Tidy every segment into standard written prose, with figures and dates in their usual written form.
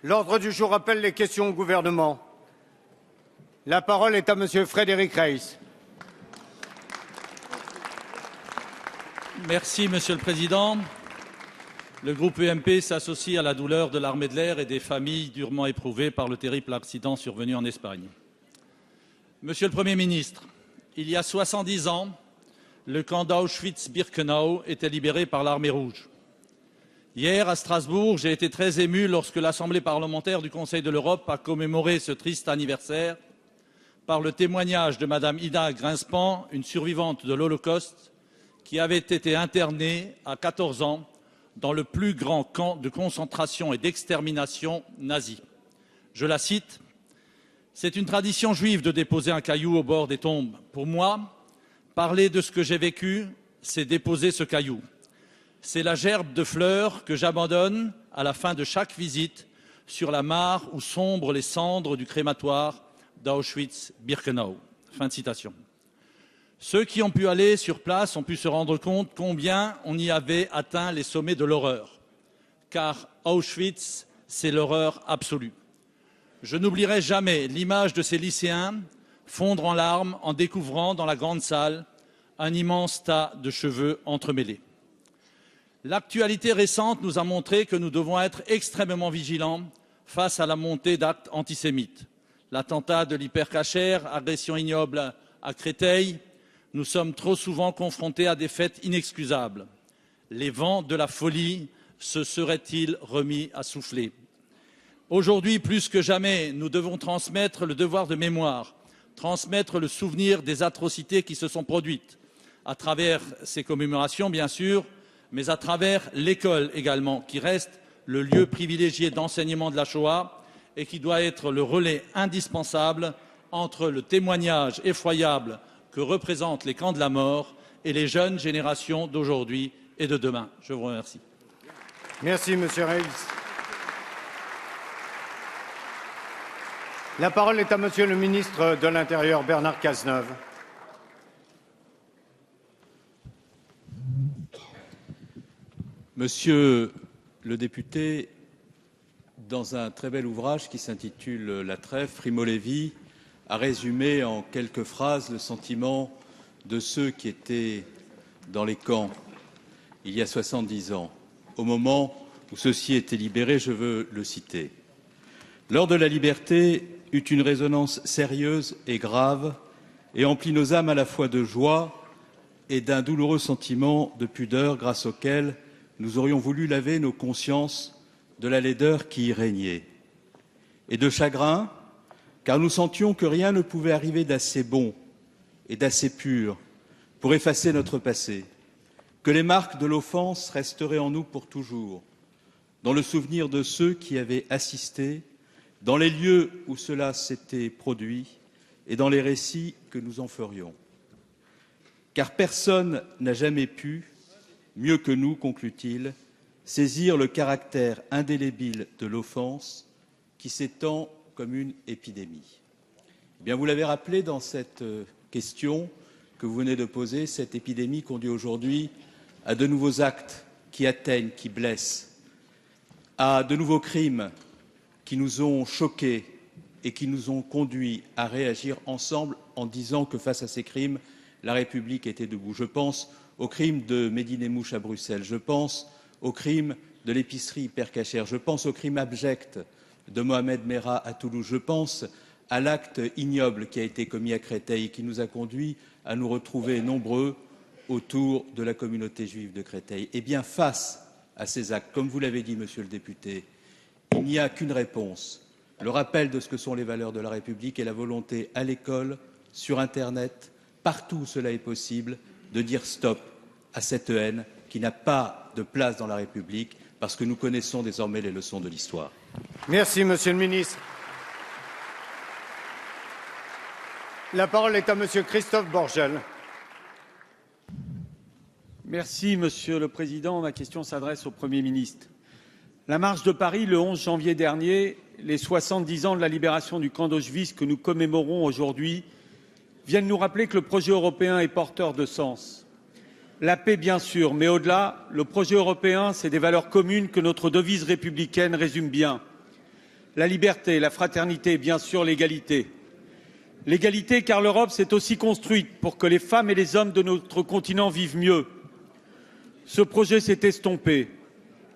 L'ordre du jour appelle les questions au gouvernement. La parole est à Monsieur Frédéric Reiss. Merci, Monsieur le Président. Le groupe UMP s'associe à la douleur de l'armée de l'air et des familles durement éprouvées par le terrible accident survenu en Espagne. Monsieur le Premier ministre, il y a 70 ans, le camp d'Auschwitz-Birkenau était libéré par l'armée rouge. Hier, à Strasbourg, j'ai été très ému lorsque l'Assemblée parlementaire du Conseil de l'Europe a commémoré ce triste anniversaire par le témoignage de Madame Ida Grinspan, une survivante de l'Holocauste, qui avait été internée à 14 ans dans le plus grand camp de concentration et d'extermination nazi. Je la cite, « C'est une tradition juive de déposer un caillou au bord des tombes. Pour moi, parler de ce que j'ai vécu, c'est déposer ce caillou. C'est la gerbe de fleurs que j'abandonne à la fin de chaque visite sur la mare où sombrent les cendres du crématoire d'Auschwitz-Birkenau. » Fin de citation. Ceux qui ont pu aller sur place ont pu se rendre compte combien on y avait atteint les sommets de l'horreur. Car Auschwitz, c'est l'horreur absolue. Je n'oublierai jamais l'image de ces lycéens fondre en larmes en découvrant dans la grande salle un immense tas de cheveux entremêlés. L'actualité récente nous a montré que nous devons être extrêmement vigilants face à la montée d'actes antisémites. L'attentat de l'Hyper Cacher, agression ignoble à Créteil, nous sommes trop souvent confrontés à des faits inexcusables. Les vents de la folie se seraient-ils remis à souffler? Aujourd'hui, plus que jamais, nous devons transmettre le devoir de mémoire, transmettre le souvenir des atrocités qui se sont produites, à travers ces commémorations, bien sûr, mais à travers l'école également, qui reste le lieu privilégié d'enseignement de la Shoah et qui doit être le relais indispensable entre le témoignage effroyable que représentent les camps de la mort et les jeunes générations d'aujourd'hui et de demain. Je vous remercie. Merci, Monsieur Reiss. La parole est à Monsieur le ministre de l'Intérieur, Bernard Cazeneuve. Monsieur le député, dans un très bel ouvrage qui s'intitule « La trêve », Primo Levi a résumé en quelques phrases le sentiment de ceux qui étaient dans les camps il y a 70 ans, au moment où ceux-ci étaient libérés. Je veux le citer. « L'heure de la liberté eut une résonance sérieuse et grave et emplit nos âmes à la fois de joie et d'un douloureux sentiment de pudeur grâce auquel nous aurions voulu laver nos consciences de la laideur qui y régnait, et de chagrin, car nous sentions que rien ne pouvait arriver d'assez bon et d'assez pur pour effacer notre passé, que les marques de l'offense resteraient en nous pour toujours, dans le souvenir de ceux qui avaient assisté, dans les lieux où cela s'était produit et dans les récits que nous en ferions. Car personne n'a jamais pu, mieux que nous, conclut-il, saisir le caractère indélébile de l'offense qui s'étend comme une épidémie. Eh bien, vous l'avez rappelé dans cette question que vous venez de poser, cette épidémie conduit aujourd'hui à de nouveaux actes qui atteignent, qui blessent, à de nouveaux crimes qui nous ont choqués et qui nous ont conduits à réagir ensemble en disant que face à ces crimes, la République était debout. Je pense au crime de Mehdi Nemmouche à Bruxelles, je pense au crime de l'épicerie Hyper Cacher, je pense au crime abject de Mohamed Merah à Toulouse, je pense à l'acte ignoble qui a été commis à Créteil et qui nous a conduits à nous retrouver nombreux autour de la communauté juive de Créteil. Eh bien, face à ces actes, comme vous l'avez dit, monsieur le député, il n'y a qu'une réponse, le rappel de ce que sont les valeurs de la République et la volonté à l'école, sur Internet, partout où cela est possible, de dire stop à cette haine qui n'a pas de place dans la République, parce que nous connaissons désormais les leçons de l'histoire. Merci, Monsieur le ministre. La parole est à Monsieur Christophe Borgel. Merci, Monsieur le Président. Ma question s'adresse au Premier ministre. La marche de Paris, le 11 janvier dernier, les 70 ans de la libération du camp d'Auschwitz que nous commémorons aujourd'hui, viennent nous rappeler que le projet européen est porteur de sens. La paix, bien sûr, mais au-delà, le projet européen, c'est des valeurs communes que notre devise républicaine résume bien. la liberté, la fraternité et bien sûr l'égalité. L'égalité car l'Europe s'est aussi construite pour que les femmes et les hommes de notre continent vivent mieux. Ce projet s'est estompé.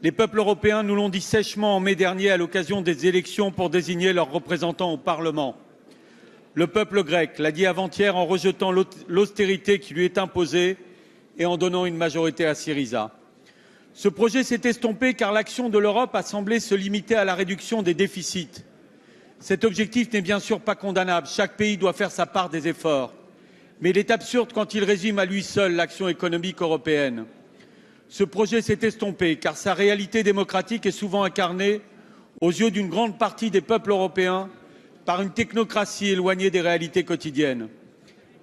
Les peuples européens nous l'ont dit sèchement en mai dernier à l'occasion des élections pour désigner leurs représentants au Parlement. Le peuple grec l'a dit avant-hier en rejetant l'austérité qui lui est imposée et en donnant une majorité à Syriza. Ce projet s'est estompé car l'action de l'Europe a semblé se limiter à la réduction des déficits. Cet objectif n'est bien sûr pas condamnable. Chaque pays doit faire sa part des efforts. Mais il est absurde quand il résume à lui seul l'action économique européenne. Ce projet s'est estompé car sa réalité démocratique est souvent incarnée, aux yeux d'une grande partie des peuples européens, par une technocratie éloignée des réalités quotidiennes.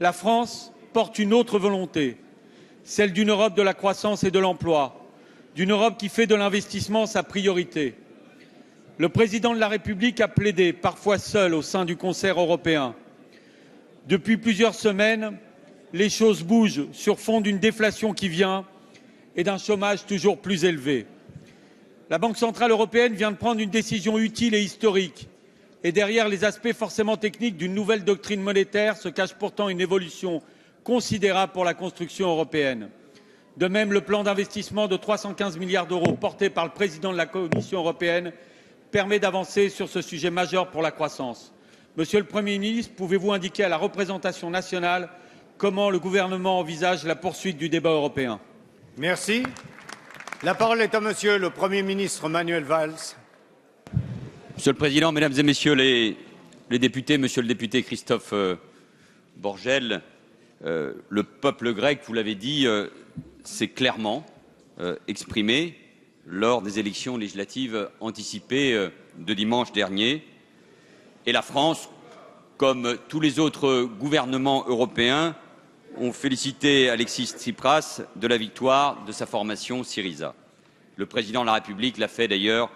La France porte une autre volonté, celle d'une Europe de la croissance et de l'emploi, d'une Europe qui fait de l'investissement sa priorité. Le président de la République a plaidé, parfois seul au sein du concert européen. Depuis plusieurs semaines, les choses bougent sur fond d'une déflation qui vient et d'un chômage toujours plus élevé. La Banque centrale européenne vient de prendre une décision utile et historique. Et derrière les aspects forcément techniques d'une nouvelle doctrine monétaire se cache pourtant une évolution considérable pour la construction européenne. De même, le plan d'investissement de 315 milliards d'euros porté par le président de la Commission européenne permet d'avancer sur ce sujet majeur pour la croissance. Monsieur le Premier ministre, pouvez-vous indiquer à la représentation nationale comment le gouvernement envisage la poursuite du débat européen ? Merci. La parole est à Monsieur le Premier ministre Manuel Valls. Monsieur le Président, Mesdames et Messieurs les députés, Monsieur le député Christophe Borgel, le peuple grec, vous l'avez dit, s'est clairement exprimé lors des élections législatives anticipées de dimanche dernier. Et la France, comme tous les autres gouvernements européens, ont félicité Alexis Tsipras de la victoire de sa formation Syriza. Le président de la République l'a fait d'ailleurs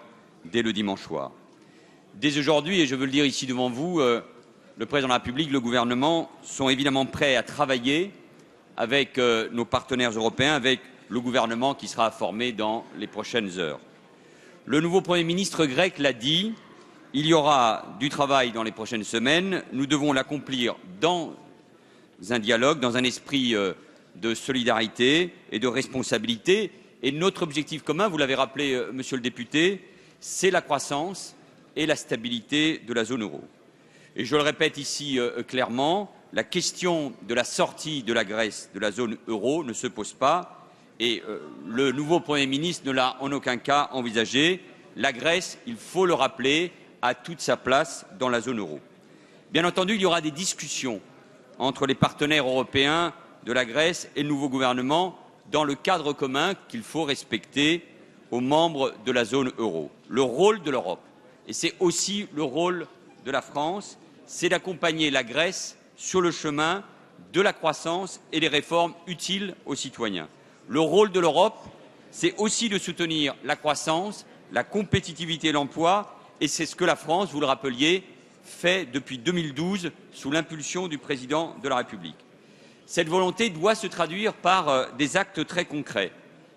dès le dimanche soir. Dès aujourd'hui, et je veux le dire ici devant vous, le président de la République, le gouvernement sont évidemment prêts à travailler avec nos partenaires européens, avec le gouvernement qui sera formé dans les prochaines heures. Le nouveau Premier ministre grec l'a dit, il y aura du travail dans les prochaines semaines. Nous devons l'accomplir dans un dialogue, dans un esprit de solidarité et de responsabilité. Et notre objectif commun, vous l'avez rappelé, monsieur le député, c'est la croissance et la stabilité de la zone euro. Et je le répète ici clairement, la question de la sortie de la Grèce de la zone euro ne se pose pas et le nouveau Premier ministre ne l'a en aucun cas envisagé. La Grèce, il faut le rappeler, a toute sa place dans la zone euro. Bien entendu, il y aura des discussions entre les partenaires européens de la Grèce et le nouveau gouvernement dans le cadre commun qu'il faut respecter aux membres de la zone euro. Le rôle de l'Europe, et c'est aussi le rôle de la France, c'est d'accompagner la Grèce sur le chemin de la croissance et des réformes utiles aux citoyens. Le rôle de l'Europe, c'est aussi de soutenir la croissance, la compétitivité et l'emploi, et c'est ce que la France, vous le rappeliez, fait depuis 2012 sous l'impulsion du président de la République. Cette volonté doit se traduire par des actes très concrets.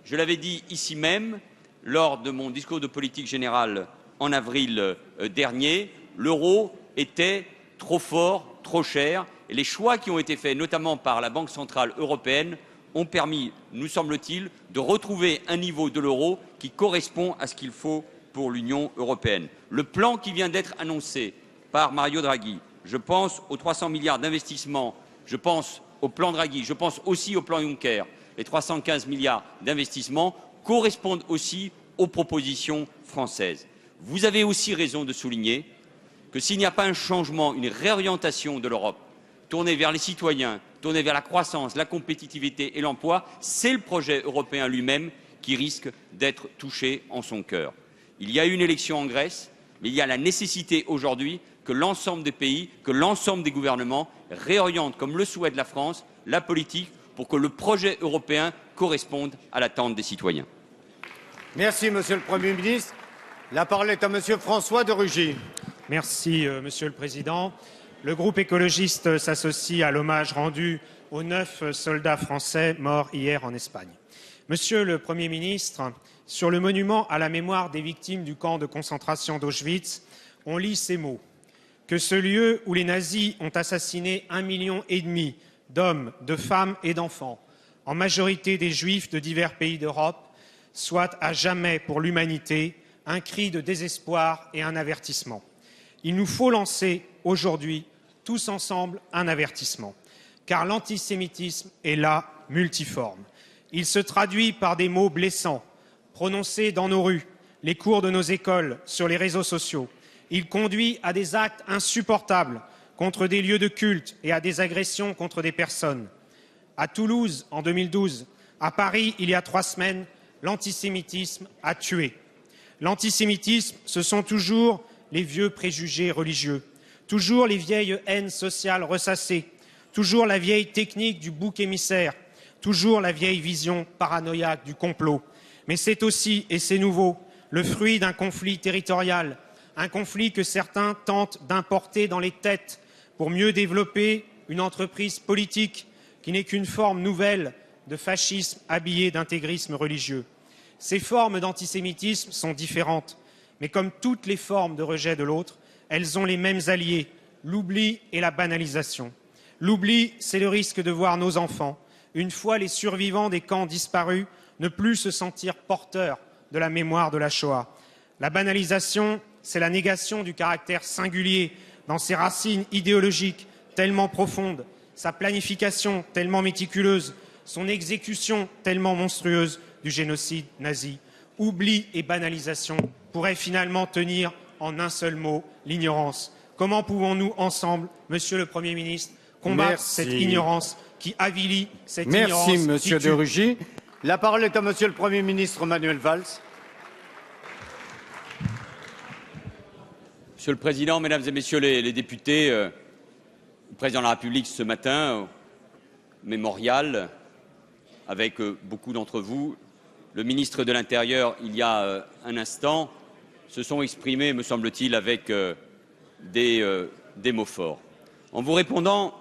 Je l'avais dit ici même lors de mon discours de politique générale en avril dernier, l'euro était trop fort, trop cher, et les choix qui ont été faits, notamment par la Banque centrale européenne, ont permis, nous semble-t-il, de retrouver un niveau de l'euro qui correspond à ce qu'il faut pour l'Union européenne. Le plan qui vient d'être annoncé par Mario Draghi, je pense aux 300 milliards d'investissements, je pense au plan Draghi, je pense aussi au plan Juncker, les 315 milliards d'investissements correspondent aussi aux propositions françaises. Vous avez aussi raison de souligner que s'il n'y a pas un changement, une réorientation de l'Europe tournée vers les citoyens, tournée vers la croissance, la compétitivité et l'emploi, c'est le projet européen lui-même qui risque d'être touché en son cœur. Il y a eu une élection en Grèce, mais il y a la nécessité aujourd'hui que l'ensemble des pays, que l'ensemble des gouvernements réorientent, comme le souhaite la France, la politique pour que le projet européen corresponde à l'attente des citoyens. Merci, Monsieur le Premier ministre. La parole est à Monsieur François de Rugy. Merci, Monsieur le Président. Le groupe écologiste s'associe à l'hommage rendu aux 9 soldats français morts hier en Espagne. Monsieur le Premier ministre, sur le monument à la mémoire des victimes du camp de concentration d'Auschwitz, on lit ces mots. Que ce lieu où les nazis ont assassiné 1,5 million d'hommes, de femmes et d'enfants, en majorité des juifs de divers pays d'Europe, soit à jamais pour l'humanité un cri de désespoir et un avertissement. Il nous faut lancer aujourd'hui, tous ensemble, un avertissement, car l'antisémitisme est là, multiforme. Il se traduit par des mots blessants, prononcés dans nos rues, les cours de nos écoles, sur les réseaux sociaux. Il conduit à des actes insupportables contre des lieux de culte et à des agressions contre des personnes. À Toulouse, en 2012, à Paris, il y a 3 semaines, l'antisémitisme a tué. L'antisémitisme, ce sont toujours les vieux préjugés religieux, toujours les vieilles haines sociales ressassées, toujours la vieille technique du bouc émissaire, toujours la vieille vision paranoïaque du complot. Mais c'est aussi, et c'est nouveau, le fruit d'un conflit territorial, un conflit que certains tentent d'importer dans les têtes pour mieux développer une entreprise politique qui n'est qu'une forme nouvelle de fascisme habillé d'intégrisme religieux. Ces formes d'antisémitisme sont différentes, mais comme toutes les formes de rejet de l'autre, elles ont les mêmes alliés, l'oubli et la banalisation. L'oubli, c'est le risque de voir nos enfants, une fois les survivants des camps disparus, ne plus se sentir porteurs de la mémoire de la Shoah. La banalisation, c'est la négation du caractère singulier dans ses racines idéologiques tellement profondes, sa planification tellement méticuleuse, son exécution tellement monstrueuse du génocide nazi. Oubli et banalisation pourraient finalement tenir en un seul mot, l'ignorance. Comment pouvons-nous ensemble, Monsieur le Premier ministre, combattre cette ignorance qui avilit, cette ignorance Merci, Monsieur qui tue. de Rugy. La parole est à Monsieur le Premier ministre Manuel Valls. Monsieur le Président, Mesdames et Messieurs les députés, le Président de la République ce matin, au mémorial, avec beaucoup d'entre vous, le ministre de l'Intérieur, il y a un instant, se sont exprimés, me semble-t-il, avec des mots forts. En vous répondant,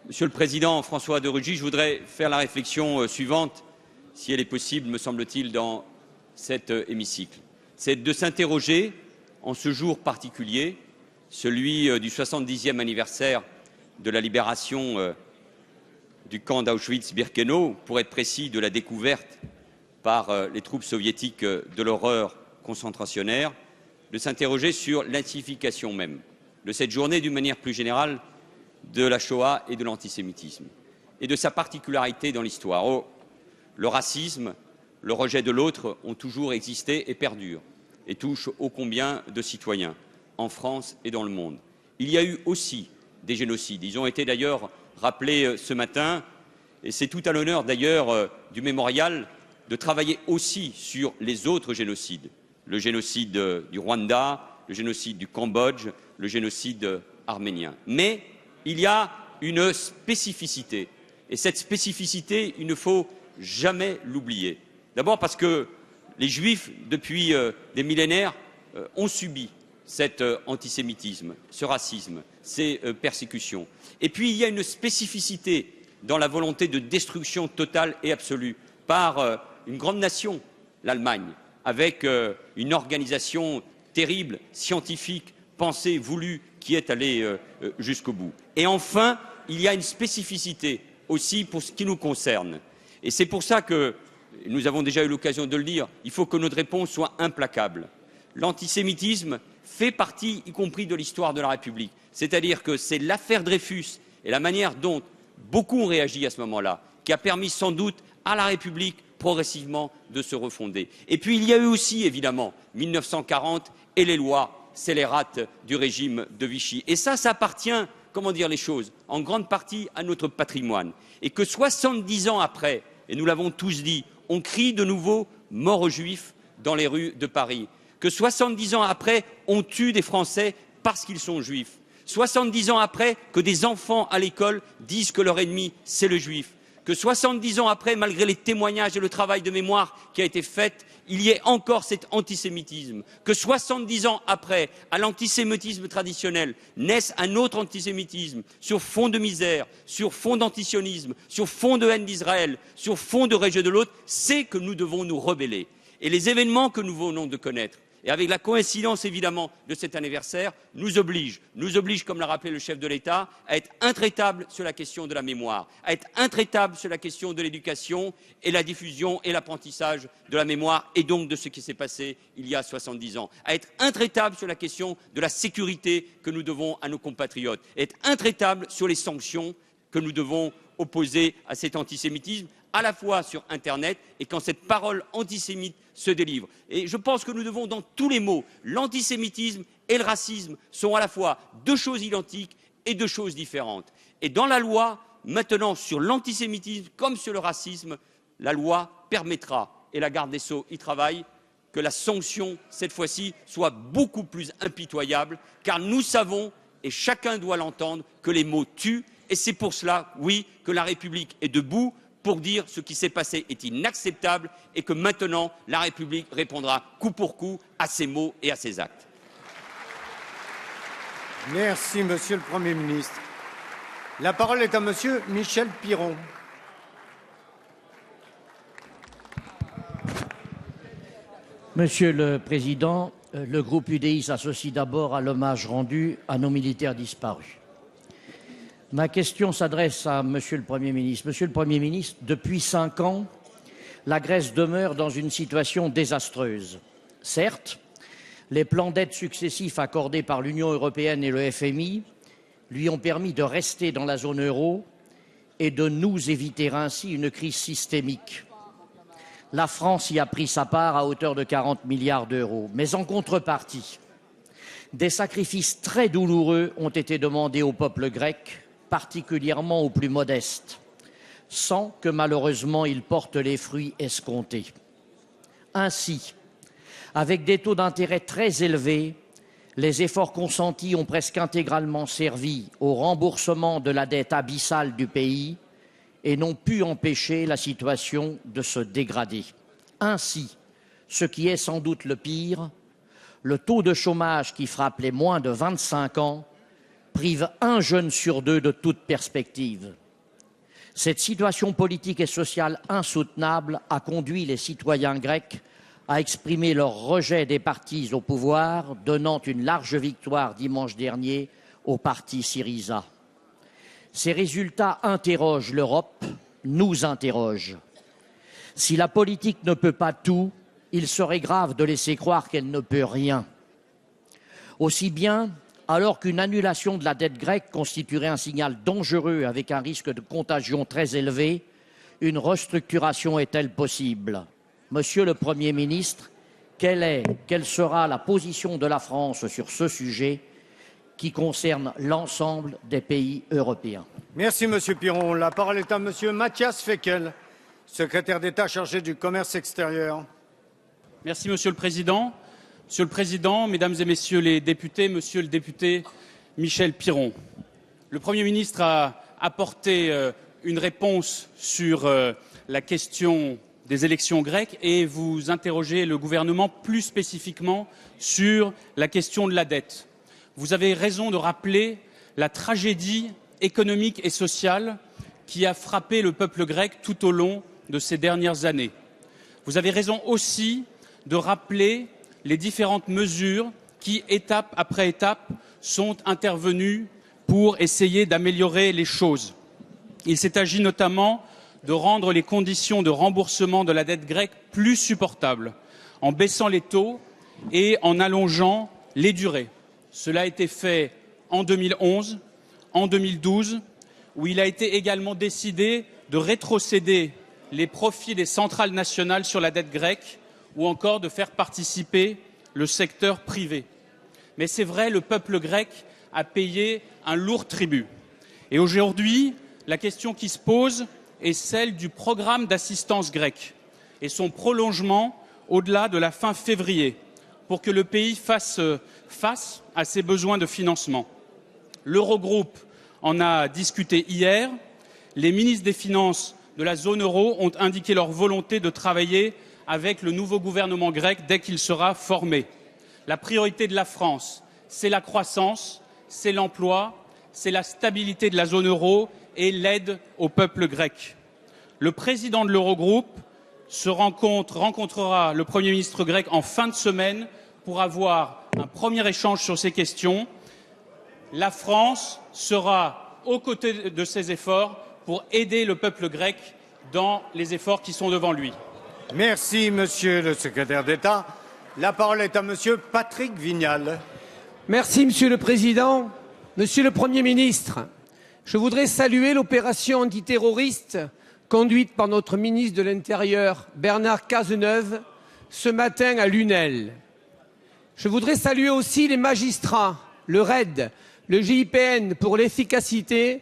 Monsieur le Président François de Rugy, je voudrais faire la réflexion suivante, si elle est possible, me semble-t-il, dans cet hémicycle. C'est de s'interroger, en ce jour particulier, celui du 70e anniversaire de la libération du camp d'Auschwitz-Birkenau, pour être précis, de la découverte par les troupes soviétiques de l'horreur concentrationnaire, de s'interroger sur l'insignification même de cette journée, d'une manière plus générale, de la Shoah et de l'antisémitisme, et de sa particularité dans l'histoire. Oh, le racisme, le rejet de l'autre ont toujours existé et perdurent, et touchent ô combien de citoyens, en France et dans le monde. Il y a eu aussi des génocides. Ils ont été d'ailleurs rappelés ce matin, et c'est tout à l'honneur d'ailleurs du mémorial de travailler aussi sur les autres génocides. Le génocide du Rwanda, le génocide du Cambodge, le génocide arménien. Mais il y a une spécificité, et cette spécificité, il ne faut jamais l'oublier. D'abord parce que les Juifs, depuis des millénaires, ont subi cet antisémitisme, ce racisme, ces persécutions. Et puis il y a une spécificité dans la volonté de destruction totale et absolue par une grande nation, l'Allemagne, avec une organisation terrible, scientifique, pensée, voulue, qui est allée jusqu'au bout. Et enfin, il y a une spécificité aussi pour ce qui nous concerne. Et c'est pour ça que, nous avons déjà eu l'occasion de le dire, il faut que notre réponse soit implacable. L'antisémitisme fait partie, y compris de l'histoire de la République. C'est-à-dire que c'est l'affaire Dreyfus et la manière dont beaucoup ont réagi à ce moment-là qui a permis sans doute à la République progressivement de se refonder. Et puis il y a eu aussi, évidemment, 1940 et les lois scélérates du régime de Vichy. Et ça appartient, comment dire les choses, en grande partie à notre patrimoine. Et que 70 ans après, et nous l'avons tous dit, on crie de nouveau « mort aux Juifs » dans les rues de Paris. Que 70 ans après, on tue des Français parce qu'ils sont juifs. 70 ans après, que des enfants à l'école disent que leur ennemi, c'est le juif. Que 70 ans après, malgré les témoignages et le travail de mémoire qui a été fait, il y ait encore cet antisémitisme. Que 70 ans après, à l'antisémitisme traditionnel, naisse un autre antisémitisme sur fond de misère, sur fond d'antisionisme, sur fond de haine d'Israël, sur fond de rejet de l'autre, c'est que nous devons nous rebeller. Et les événements que nous venons de connaître, et avec la coïncidence évidemment de cet anniversaire, nous oblige, comme l'a rappelé le chef de l'État, à être intraitable sur la question de la mémoire, à être intraitable sur la question de l'éducation et la diffusion et l'apprentissage de la mémoire et donc de ce qui s'est passé il y a 70 ans, à être intraitable sur la question de la sécurité que nous devons à nos compatriotes, à être intraitable sur les sanctions que nous devons opposer à cet antisémitisme, à la fois sur Internet et quand cette parole antisémite se délivre. Et je pense que nous devons, dans tous les mots, l'antisémitisme et le racisme sont à la fois deux choses identiques et deux choses différentes. Et dans la loi, maintenant, sur l'antisémitisme comme sur le racisme, la loi permettra, et la garde des Sceaux y travaille, que la sanction, cette fois-ci, soit beaucoup plus impitoyable, car nous savons, et chacun doit l'entendre, que les mots tuent, et c'est pour cela, oui, que la République est debout, pour dire ce qui s'est passé est inacceptable et que maintenant la République répondra coup pour coup à ces mots et à ces actes. Merci, Monsieur le Premier ministre. La parole est à Monsieur Michel Piron. Monsieur le Président, le groupe UDI s'associe d'abord à l'hommage rendu à nos militaires disparus. Ma question s'adresse à Monsieur le Premier ministre. Monsieur le Premier ministre, depuis 5 ans, la Grèce demeure dans une situation désastreuse. Certes, les plans d'aide successifs accordés par l'Union européenne et le FMI lui ont permis de rester dans la zone euro et de nous éviter ainsi une crise systémique. La France y a pris sa part à hauteur de 40 milliards d'euros. Mais en contrepartie, des sacrifices très douloureux ont été demandés au peuple grec, particulièrement aux plus modestes, sans que malheureusement ils portent les fruits escomptés. Ainsi, avec des taux d'intérêt très élevés, les efforts consentis ont presque intégralement servi au remboursement de la dette abyssale du pays et n'ont pu empêcher la situation de se dégrader. Ainsi, ce qui est sans doute le pire, le taux de chômage qui frappe les moins de 25 ans prive un jeune sur 2 de toute perspective. Cette situation politique et sociale insoutenable a conduit les citoyens grecs à exprimer leur rejet des partis au pouvoir, donnant une large victoire dimanche dernier au parti Syriza. Ces résultats interrogent l'Europe, nous interrogent. Si la politique ne peut pas tout, il serait grave de laisser croire qu'elle ne peut rien. Aussi bien, alors qu'une annulation de la dette grecque constituerait un signal dangereux avec un risque de contagion très élevé, une restructuration est-elle possible? Monsieur le Premier ministre, quelle sera la position de la France sur ce sujet qui concerne l'ensemble des pays européens? Merci, Monsieur Piron. La parole est à Monsieur Matthias Fekl, secrétaire d'État chargé du commerce extérieur. Merci, Monsieur le Président. Monsieur le Président, Mesdames et Messieurs les députés, Monsieur le député Michel Piron, le Premier ministre a apporté une réponse sur la question des élections grecques et vous interrogez le gouvernement plus spécifiquement sur la question de la dette. Vous avez raison de rappeler la tragédie économique et sociale qui a frappé le peuple grec tout au long de ces dernières années. Vous avez raison aussi de rappeler les différentes mesures qui, étape après étape, sont intervenues pour essayer d'améliorer les choses. Il s'est agi notamment de rendre les conditions de remboursement de la dette grecque plus supportables, en baissant les taux et en allongeant les durées. Cela a été fait en 2011, en 2012, où il a été également décidé de rétrocéder les profits des centrales nationales sur la dette grecque, ou encore de faire participer le secteur privé. Mais c'est vrai, le peuple grec a payé un lourd tribut. Et aujourd'hui, la question qui se pose est celle du programme d'assistance grecque et son prolongement au-delà de la fin février pour que le pays fasse face à ses besoins de financement. L'Eurogroupe en a discuté hier. Les ministres des Finances de la zone euro ont indiqué leur volonté de travailler avec le nouveau gouvernement grec dès qu'il sera formé. La priorité de la France, c'est la croissance, c'est l'emploi, c'est la stabilité de la zone euro et l'aide au peuple grec. Le président de l'Eurogroupe rencontrera le Premier ministre grec en fin de semaine pour avoir un premier échange sur ces questions. La France sera aux côtés de ces efforts pour aider le peuple grec dans les efforts qui sont devant lui. Merci, Monsieur le secrétaire d'État. La parole est à Monsieur Patrick Vignal. Merci, Monsieur le Président. Monsieur le Premier ministre, je voudrais saluer l'opération antiterroriste conduite par notre ministre de l'Intérieur, Bernard Cazeneuve, ce matin à Lunel. Je voudrais saluer aussi les magistrats, le RAID, le GIPN pour l'efficacité,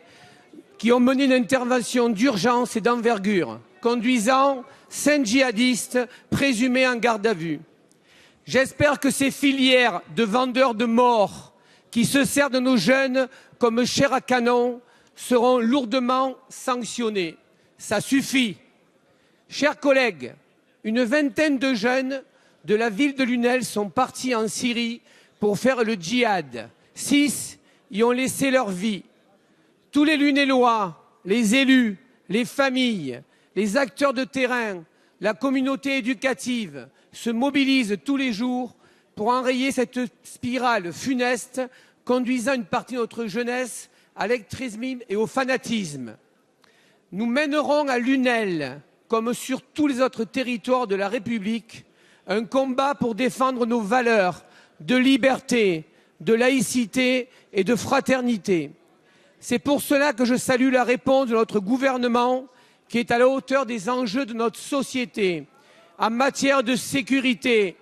qui ont mené une intervention d'urgence et d'envergure, conduisant 5 djihadistes présumés en garde à vue. J'espère que ces filières de vendeurs de morts qui se servent de nos jeunes comme chair à canon seront lourdement sanctionnées. Ça suffit. Chers collègues, une vingtaine de jeunes de la ville de Lunel sont partis en Syrie pour faire le djihad. 6 y ont laissé leur vie. Tous les Lunélois, les élus, les familles, les acteurs de terrain, la communauté éducative se mobilisent tous les jours pour enrayer cette spirale funeste conduisant une partie de notre jeunesse à l'extrémisme et au fanatisme. Nous mènerons à Lunel, comme sur tous les autres territoires de la République, un combat pour défendre nos valeurs de liberté, de laïcité et de fraternité. C'est pour cela que je salue la réponse de notre gouvernement qui est à la hauteur des enjeux de notre société en matière de sécurité,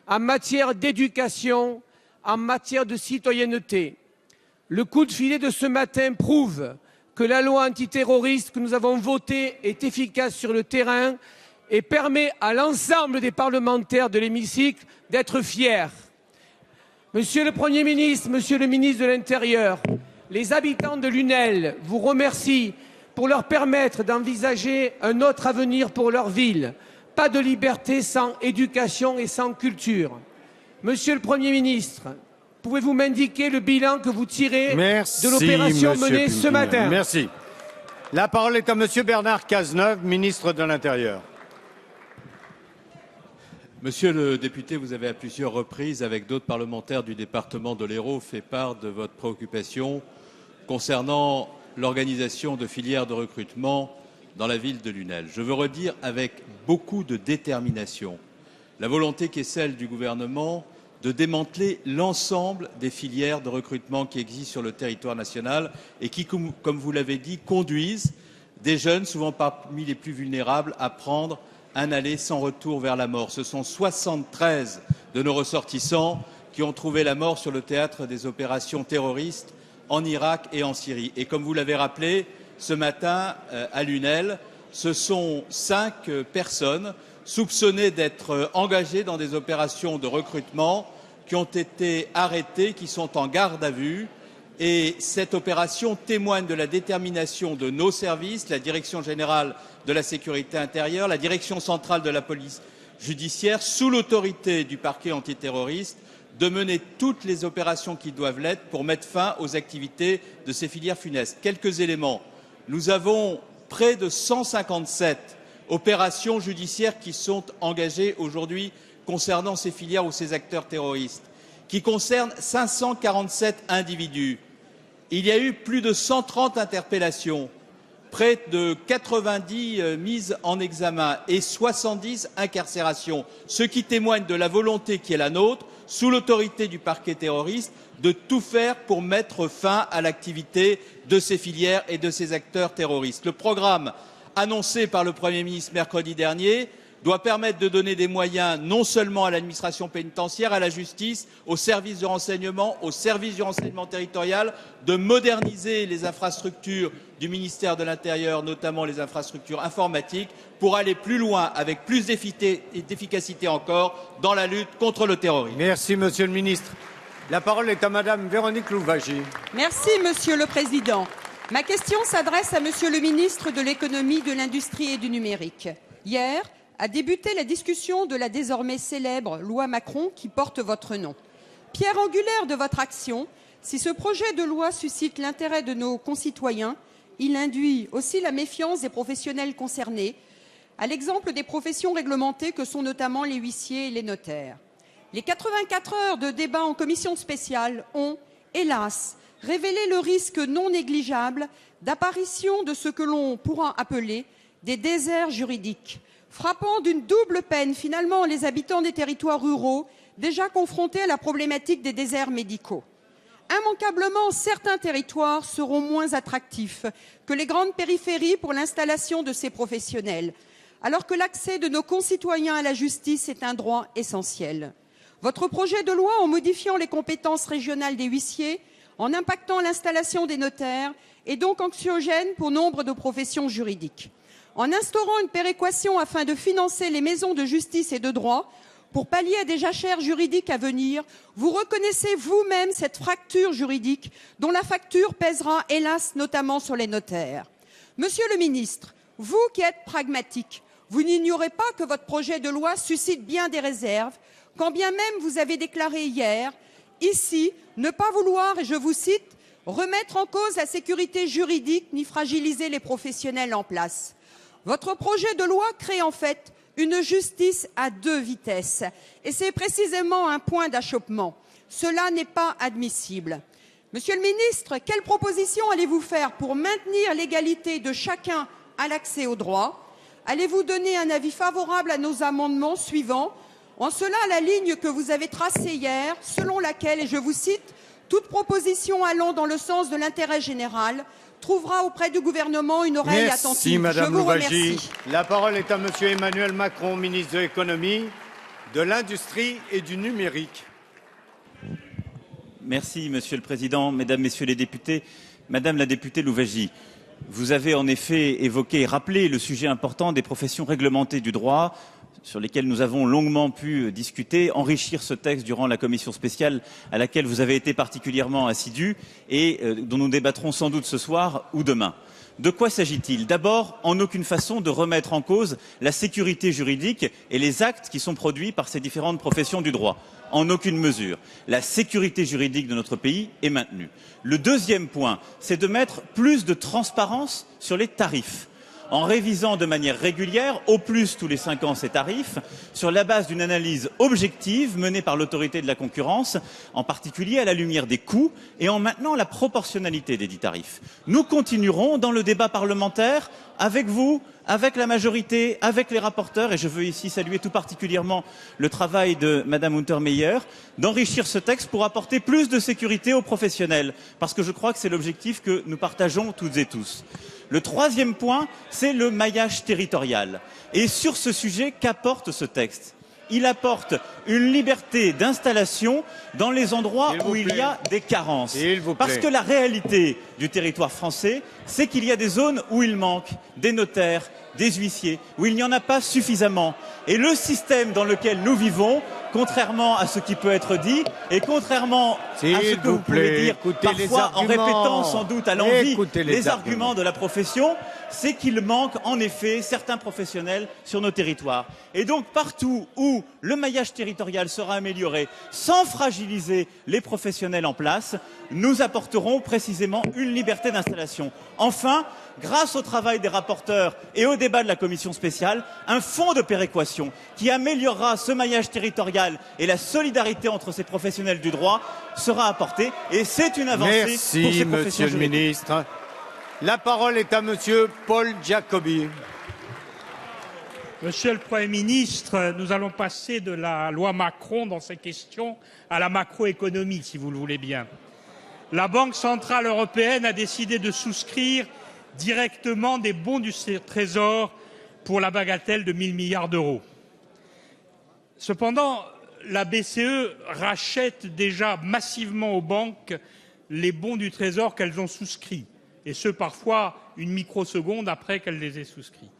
en matière d'éducation, en matière de citoyenneté. Le coup de filet de ce matin prouve que la loi antiterroriste que nous avons votée est efficace sur le terrain et permet à l'ensemble des parlementaires de l'hémicycle d'être fiers. Monsieur le Premier ministre, Monsieur le ministre de l'Intérieur, les habitants de Lunel vous remercient pour leur permettre d'envisager un autre avenir pour leur ville. Pas de liberté sans éducation et sans culture. Monsieur le Premier ministre, pouvez-vous m'indiquer le bilan que vous tirez de l'opération menée ce matin? Merci. La parole est à Monsieur Bernard Cazeneuve, ministre de l'Intérieur. Monsieur le député, vous avez à plusieurs reprises, avec d'autres parlementaires du département de l'Hérault, fait part de votre préoccupation concernant l'organisation de filières de recrutement dans la ville de Lunel. Je veux redire avec beaucoup de détermination la volonté qui est celle du gouvernement de démanteler l'ensemble des filières de recrutement qui existent sur le territoire national et qui, comme vous l'avez dit, conduisent des jeunes, souvent parmi les plus vulnérables, à prendre un aller sans retour vers la mort. Ce sont 73 de nos ressortissants qui ont trouvé la mort sur le théâtre des opérations terroristes en Irak et en Syrie. Et comme vous l'avez rappelé, ce matin, à Lunel, ce sont 5 personnes soupçonnées d'être engagées dans des opérations de recrutement qui ont été arrêtées, qui sont en garde à vue. Et cette opération témoigne de la détermination de nos services, la Direction générale de la sécurité intérieure, la Direction centrale de la police judiciaire, sous l'autorité du parquet antiterroriste, de mener toutes les opérations qui doivent l'être pour mettre fin aux activités de ces filières funestes. Quelques éléments. Nous avons près de 157 opérations judiciaires qui sont engagées aujourd'hui concernant ces filières ou ces acteurs terroristes, qui concernent 547 individus. Il y a eu plus de 130 interpellations, près de 90 mises en examen et 70 incarcérations, ce qui témoigne de la volonté qui est la nôtre, sous l'autorité du parquet terroriste, de tout faire pour mettre fin à l'activité de ces filières et de ces acteurs terroristes. Le programme annoncé par le Premier ministre mercredi dernier doit permettre de donner des moyens non seulement à l'administration pénitentiaire, à la justice, aux services de renseignement, aux services du renseignement territorial, de moderniser les infrastructures du ministère de l'Intérieur, notamment les infrastructures informatiques, pour aller plus loin, avec plus d'efficacité encore, dans la lutte contre le terrorisme. Merci, Monsieur le Ministre. La parole est à Madame Véronique Louwagie. Merci, Monsieur le Président. Ma question s'adresse à Monsieur le Ministre de l'Économie, de l'Industrie et du Numérique. Hier a débuté la discussion de la désormais célèbre loi Macron qui porte votre nom. Pierre angulaire de votre action, si ce projet de loi suscite l'intérêt de nos concitoyens, il induit aussi la méfiance des professionnels concernés, à l'exemple des professions réglementées que sont notamment les huissiers et les notaires. Les 84 heures de débat en commission spéciale ont, hélas, révélé le risque non négligeable d'apparition de ce que l'on pourra appeler des déserts juridiques, frappant d'une double peine finalement les habitants des territoires ruraux déjà confrontés à la problématique des déserts médicaux. Immanquablement, certains territoires seront moins attractifs que les grandes périphéries pour l'installation de ces professionnels, alors que l'accès de nos concitoyens à la justice est un droit essentiel. Votre projet de loi, en modifiant les compétences régionales des huissiers, en impactant l'installation des notaires, est donc anxiogène pour nombre de professions juridiques. En instaurant une péréquation afin de financer les maisons de justice et de droit, pour pallier à des jachères juridiques à venir, vous reconnaissez vous-même cette fracture juridique dont la facture pèsera, hélas, notamment sur les notaires. Monsieur le ministre, vous qui êtes pragmatique, vous n'ignorez pas que votre projet de loi suscite bien des réserves, quand bien même vous avez déclaré hier, ici, ne pas vouloir, et je vous cite, remettre en cause la sécurité juridique ni fragiliser les professionnels en place. Votre projet de loi crée en fait une justice à deux vitesses. Et c'est précisément un point d'achoppement. Cela n'est pas admissible. Monsieur le ministre, quelles propositions allez-vous faire pour maintenir l'égalité de chacun à l'accès au droit? Allez-vous donner un avis favorable à nos amendements suivants? En cela, la ligne que vous avez tracée hier, selon laquelle, et je vous cite, toute proposition allant dans le sens de l'intérêt général trouvera auprès du gouvernement une oreille attentive. Madame Je vous Louwagie. remercie. La parole est à Monsieur Emmanuel Macron, ministre de l'économie, de l'industrie et du numérique. Merci, Monsieur le Président, Mesdames, Messieurs les députés. Madame la députée Louwagie, vous avez en effet évoqué et rappelé le sujet important des professions réglementées du droit, sur lesquelles nous avons longuement pu discuter, enrichir ce texte durant la commission spéciale à laquelle vous avez été particulièrement assidu et dont nous débattrons sans doute ce soir ou demain. De quoi s'agit-il? D'abord, en aucune façon de remettre en cause la sécurité juridique et les actes qui sont produits par ces différentes professions du droit. En aucune mesure. La sécurité juridique de notre pays est maintenue. Le deuxième point, c'est de mettre plus de transparence sur les tarifs, en révisant de manière régulière, au plus tous les 5 ans, ces tarifs, sur la base d'une analyse objective menée par l'autorité de la concurrence, en particulier à la lumière des coûts et en maintenant la proportionnalité des dits tarifs. Nous continuerons dans le débat parlementaire avec vous, avec la majorité, avec les rapporteurs, et je veux ici saluer tout particulièrement le travail de Madame Untermeyer, d'enrichir ce texte pour apporter plus de sécurité aux professionnels, parce que je crois que c'est l'objectif que nous partageons toutes et tous. Le troisième point, c'est le maillage territorial. Et sur ce sujet, qu'apporte ce texte? Il apporte une liberté d'installation dans les endroits où il y a des carences. Parce que la réalité du territoire français, c'est qu'il y a des zones où il manque des notaires, des huissiers, où il n'y en a pas suffisamment. Et le système dans lequel nous vivons, contrairement à ce qui peut être dit, et contrairement à ce que vous pouvez dire parfois en répétant sans doute à l'envi les arguments de la profession, c'est qu'il manque en effet certains professionnels sur nos territoires. Et donc partout où le maillage territorial sera amélioré sans fragiliser les professionnels en place, nous apporterons précisément une liberté d'installation. Enfin, grâce au travail des rapporteurs et au débat de la commission spéciale, un fonds de péréquation qui améliorera ce maillage territorial et la solidarité entre ces professionnels du droit sera apporté, et c'est une avancée pour ces professions juridiques. Monsieur le ministre. La parole est à Monsieur Paul Giacobbi. Monsieur le Premier ministre, nous allons passer de la loi Macron dans ces questions à la macroéconomie, si vous le voulez bien. La Banque centrale européenne a décidé de souscrire directement des bons du Trésor pour la bagatelle de 1 000 milliards d'euros. Cependant, la BCE rachète déjà massivement aux banques les bons du Trésor qu'elles ont souscrits, et ce parfois une microseconde après qu'elles les aient souscrits.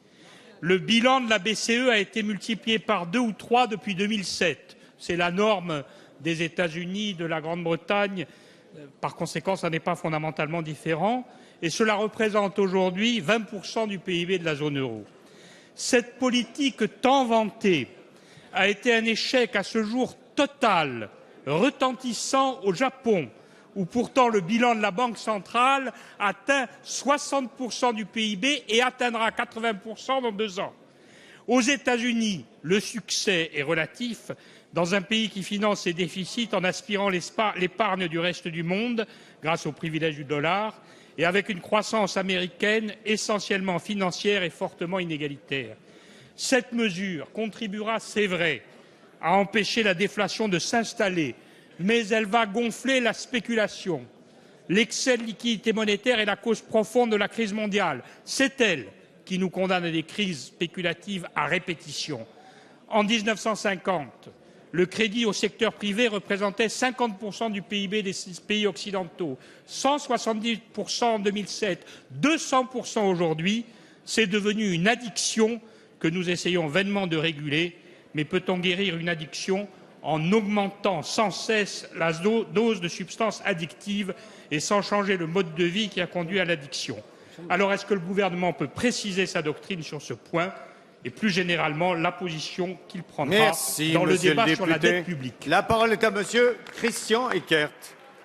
Le bilan de la BCE a été multiplié par 2 ou 3 depuis 2007. C'est la norme des États-Unis, de la Grande-Bretagne. Par conséquent, ça n'est pas fondamentalement différent. Et cela représente aujourd'hui 20% du PIB de la zone euro. Cette politique tant vantée a été un échec à ce jour total, retentissant au Japon, où pourtant le bilan de la Banque centrale atteint 60% du PIB et atteindra 80% dans 2 ans. Aux États-Unis, le succès est relatif, dans un pays qui finance ses déficits en aspirant l'épargne du reste du monde grâce au privilège du dollar et avec une croissance américaine essentiellement financière et fortement inégalitaire. Cette mesure contribuera, c'est vrai, à empêcher la déflation de s'installer, mais elle va gonfler la spéculation. L'excès de liquidité monétaire est la cause profonde de la crise mondiale. C'est elle qui nous condamne à des crises spéculatives à répétition. En 1950, le crédit au secteur privé représentait 50% du PIB des pays occidentaux, 170% en 2007, 200% aujourd'hui. C'est devenu une addiction que nous essayons vainement de réguler. Mais peut-on guérir une addiction en augmentant sans cesse la dose de substances addictives et sans changer le mode de vie qui a conduit à l'addiction? Alors, est-ce que le gouvernement peut préciser sa doctrine sur ce point et, plus généralement, la position qu'il prendra dans le débat sur la dette publique? La parole est à Monsieur Christian Eckert,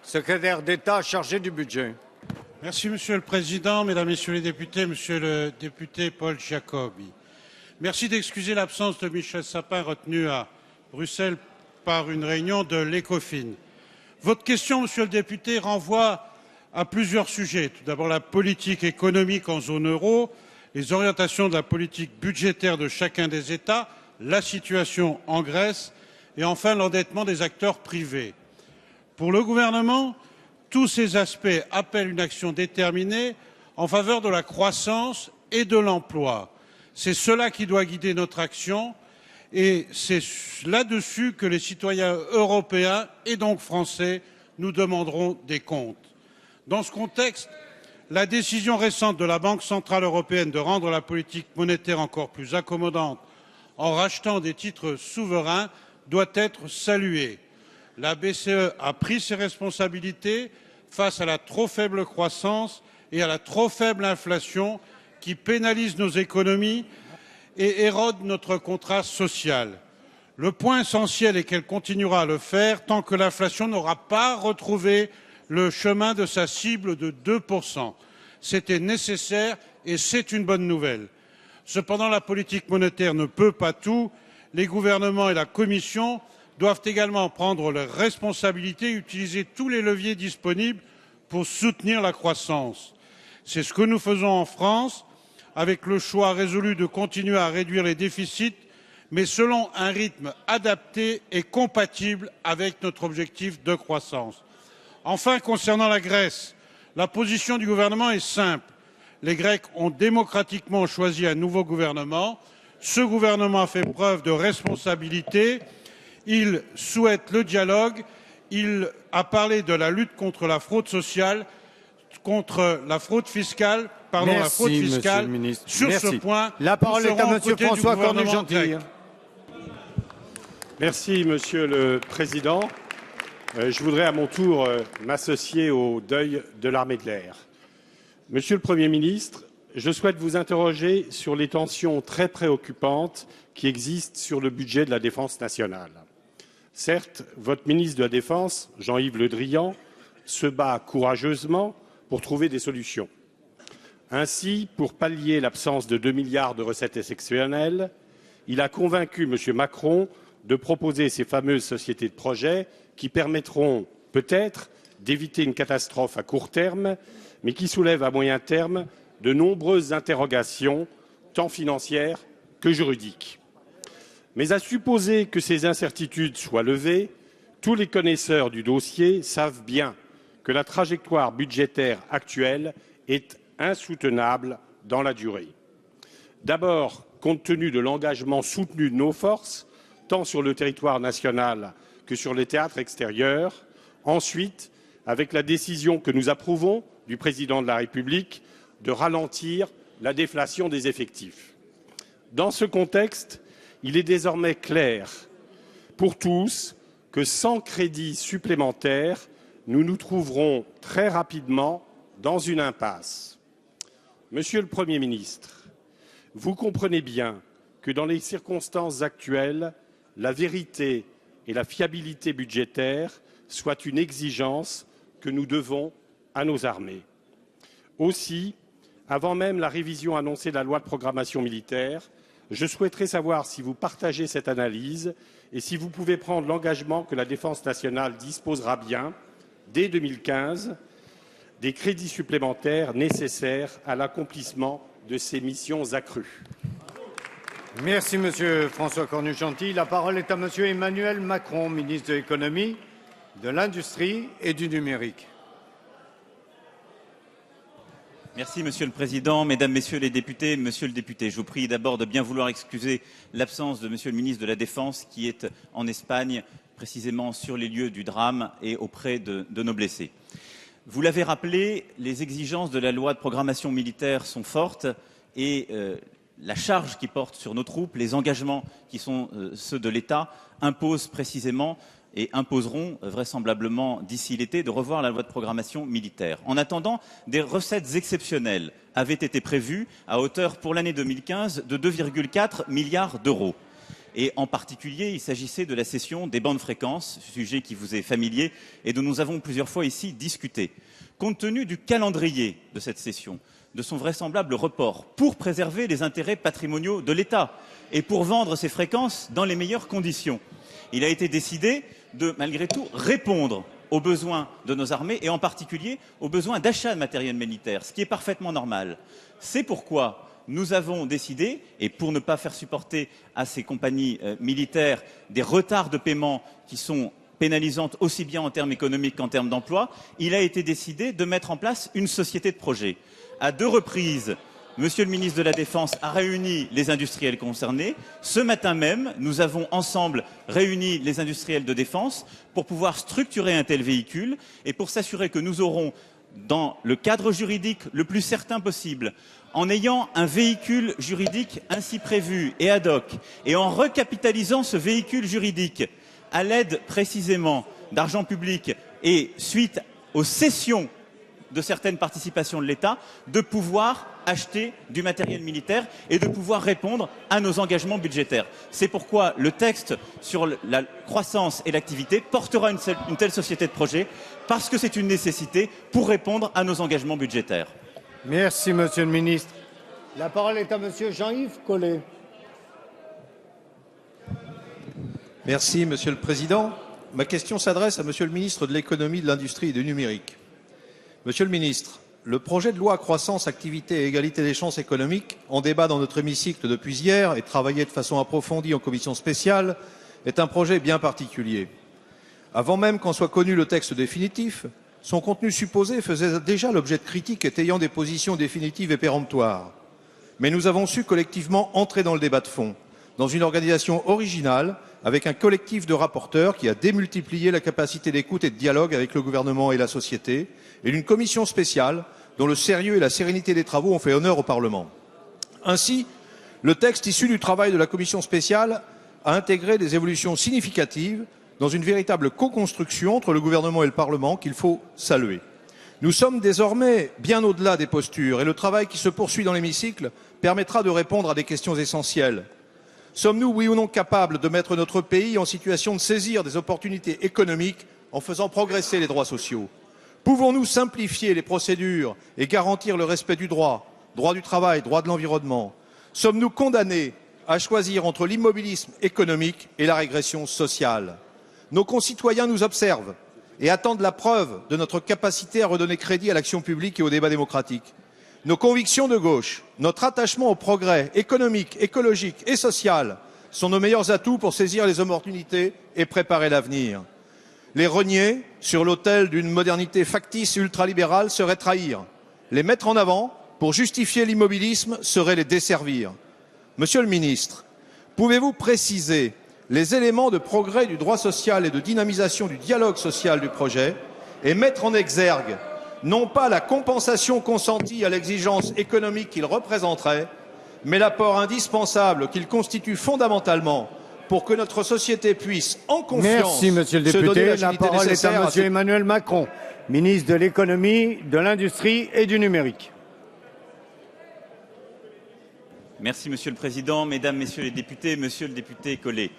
secrétaire d'État chargé du budget. Merci, Monsieur le Président, Mesdames, Messieurs les députés, Monsieur le député Paul Giacobbi. Merci d'excuser l'absence de Michel Sapin, retenu à Bruxelles par une réunion de l'ECOFIN. Votre question, Monsieur le député, renvoie à plusieurs sujets. Tout d'abord, la politique économique en zone euro, les orientations de la politique budgétaire de chacun des États, la situation en Grèce et enfin l'endettement des acteurs privés. Pour le gouvernement, tous ces aspects appellent une action déterminée en faveur de la croissance et de l'emploi. C'est cela qui doit guider notre action et c'est là-dessus que les citoyens européens et donc français nous demanderont des comptes. Dans ce contexte, la décision récente de la Banque centrale européenne de rendre la politique monétaire encore plus accommodante en rachetant des titres souverains doit être saluée. La BCE a pris ses responsabilités face à la trop faible croissance et à la trop faible inflation qui pénalisent nos économies et érodent notre contrat social. Le point essentiel est qu'elle continuera à le faire tant que l'inflation n'aura pas retrouvé le chemin de sa cible de 2%. C'était nécessaire et c'est une bonne nouvelle. Cependant, la politique monétaire ne peut pas tout. Les gouvernements et la Commission doivent également prendre leurs responsabilités et utiliser tous les leviers disponibles pour soutenir la croissance. C'est ce que nous faisons en France, avec le choix résolu de continuer à réduire les déficits, mais selon un rythme adapté et compatible avec notre objectif de croissance. Enfin, concernant la Grèce, la position du gouvernement est simple. Les Grecs ont démocratiquement choisi un nouveau gouvernement. Ce gouvernement a fait preuve de responsabilité. Il souhaite le dialogue. Il a parlé de la lutte contre la fraude sociale, contre la fraude fiscale, la fraude fiscale. Sur ce point, la parole est à Monsieur François Cornu-Gentille. Merci, Monsieur le Président. Je voudrais à mon tour m'associer au deuil de l'armée de l'air. Monsieur le Premier ministre, je souhaite vous interroger sur les tensions très préoccupantes qui existent sur le budget de la défense nationale. Certes, votre ministre de la Défense, Jean-Yves Le Drian, se bat courageusement pour trouver des solutions. Ainsi, pour pallier l'absence de 2 milliards de recettes exceptionnelles, il a convaincu M. Macron de proposer ces fameuses sociétés de projet qui permettront peut-être d'éviter une catastrophe à court terme, mais qui soulèvent à moyen terme de nombreuses interrogations, tant financières que juridiques. Mais à supposer que ces incertitudes soient levées, tous les connaisseurs du dossier savent bien que la trajectoire budgétaire actuelle est insoutenable dans la durée. D'abord, compte tenu de l'engagement soutenu de nos forces, tant sur le territoire national que sur les théâtres extérieurs. Ensuite, avec la décision que nous approuvons du Président de la République de ralentir la déflation des effectifs. Dans ce contexte, il est désormais clair pour tous que sans crédits supplémentaires, nous nous trouverons très rapidement dans une impasse. Monsieur le Premier ministre, vous comprenez bien que dans les circonstances actuelles, la vérité et la fiabilité budgétaire soient une exigence que nous devons à nos armées. Aussi, avant même la révision annoncée de la loi de programmation militaire, Je souhaiterais savoir si vous partagez cette analyse et si vous pouvez prendre l'engagement que la Défense nationale disposera bien, dès 2015, des crédits supplémentaires nécessaires à l'accomplissement de ces missions accrues. Merci, Monsieur François Cornut-Gentille. La parole est à Monsieur Emmanuel Macron, ministre de l'Économie, de l'Industrie et du Numérique. Merci, Monsieur le Président. Mesdames, Messieurs les députés, Monsieur le député, je vous prie d'abord de bien vouloir excuser l'absence de Monsieur le ministre de la Défense qui est en Espagne, précisément sur les lieux du drame et auprès de nos blessés. Vous l'avez rappelé, les exigences de la loi de programmation militaire sont fortes et la charge qui porte sur nos troupes, les engagements qui sont ceux de l'État, imposent précisément et imposeront vraisemblablement d'ici l'été de revoir la loi de programmation militaire. En attendant, des recettes exceptionnelles avaient été prévues à hauteur pour l'année 2015 de 2,4 milliards d'euros. Et en particulier, il s'agissait de la cession des bandes fréquences, sujet qui vous est familier et dont nous avons plusieurs fois ici discuté. Compte tenu du calendrier de cette cession, de son vraisemblable report, pour préserver les intérêts patrimoniaux de l'État et pour vendre ces fréquences dans les meilleures conditions, il a été décidé de, malgré tout, répondre aux besoins de nos armées et en particulier aux besoins d'achat de matériel militaire, ce qui est parfaitement normal. C'est pourquoi nous avons décidé, et pour ne pas faire supporter à ces compagnies militaires des retards de paiement qui sont pénalisantes aussi bien en termes économiques qu'en termes d'emploi, il a été décidé de mettre en place une société de projet. À 2 reprises, Monsieur le ministre de la Défense a réuni les industriels concernés. Ce matin même, nous avons ensemble réuni les industriels de défense pour pouvoir structurer un tel véhicule et pour s'assurer que nous aurons, dans le cadre juridique le plus certain possible, en ayant un véhicule juridique ainsi prévu et ad hoc, et en recapitalisant ce véhicule juridique à l'aide précisément d'argent public et suite aux cessions de certaines participations de l'État, de pouvoir acheter du matériel militaire et de pouvoir répondre à nos engagements budgétaires. C'est pourquoi le texte sur la croissance et l'activité portera une telle société de projet, parce que c'est une nécessité pour répondre à nos engagements budgétaires. Merci, Monsieur le ministre. La parole est à Monsieur Jean-Yves Collet. Merci, Monsieur le Président. Ma question s'adresse à Monsieur le ministre de l'Économie, de l'Industrie et du Numérique. Monsieur le ministre, le projet de loi croissance, activité et égalité des chances économiques, en débat dans notre hémicycle depuis hier et travaillé de façon approfondie en commission spéciale, est un projet bien particulier. Avant même qu'en soit connu le texte définitif, son contenu supposé faisait déjà l'objet de critiques étayant des positions définitives et péremptoires. Mais nous avons su collectivement entrer dans le débat de fond, dans une organisation originale, avec un collectif de rapporteurs qui a démultiplié la capacité d'écoute et de dialogue avec le gouvernement et la société, et d'une commission spéciale dont le sérieux et la sérénité des travaux ont fait honneur au Parlement. Ainsi, le texte issu du travail de la commission spéciale a intégré des évolutions significatives dans une véritable co-construction entre le gouvernement et le Parlement qu'il faut saluer. Nous sommes désormais bien au-delà des postures et le travail qui se poursuit dans l'hémicycle permettra de répondre à des questions essentielles. Sommes-nous, oui ou non, capables de mettre notre pays en situation de saisir des opportunités économiques en faisant progresser les droits sociaux? Pouvons-nous simplifier les procédures et garantir le respect du droit, droit du travail, droit de l'environnement? Sommes-nous condamnés à choisir entre l'immobilisme économique et la régression sociale? Nos concitoyens nous observent et attendent la preuve de notre capacité à redonner crédit à l'action publique et au débat démocratique. Nos convictions de gauche, notre attachement au progrès économique, écologique et social sont nos meilleurs atouts pour saisir les opportunités et préparer l'avenir. Les renier sur l'autel d'une modernité factice et ultralibérale serait trahir. Les mettre en avant pour justifier l'immobilisme serait les desservir. Monsieur le ministre, pouvez-vous préciser les éléments de progrès du droit social et de dynamisation du dialogue social du projet et mettre en exergue non pas la compensation consentie à l'exigence économique qu'il représenterait, mais l'apport indispensable qu'il constitue fondamentalement pour que notre société puisse, en confiance, Merci, Monsieur le se donner député. La l'agilité parole est nécessaire à Monsieur Emmanuel Macron, ministre de l'Économie, de l'Industrie et du Numérique. Merci, Monsieur le Président. Mesdames, Messieurs les députés, Monsieur le député Collet,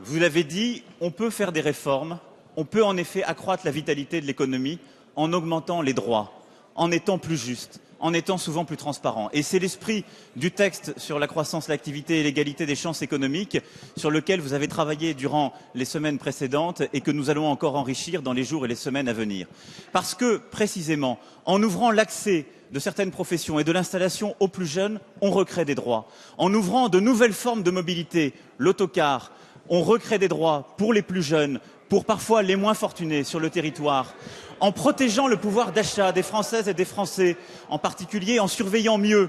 vous l'avez dit, on peut faire des réformes, on peut en effet accroître la vitalité de l'économie en augmentant les droits, en étant plus juste, en étant souvent plus transparents. Et c'est l'esprit du texte sur la croissance, l'activité et l'égalité des chances économiques sur lequel vous avez travaillé durant les semaines précédentes et que nous allons encore enrichir dans les jours et les semaines à venir. Parce que, précisément, en ouvrant l'accès de certaines professions et de l'installation aux plus jeunes, on recrée des droits. En ouvrant de nouvelles formes de mobilité, l'autocar, on recrée des droits pour les plus jeunes, pour parfois les moins fortunés sur le territoire. En protégeant le pouvoir d'achat des Françaises et des Français, en particulier en surveillant mieux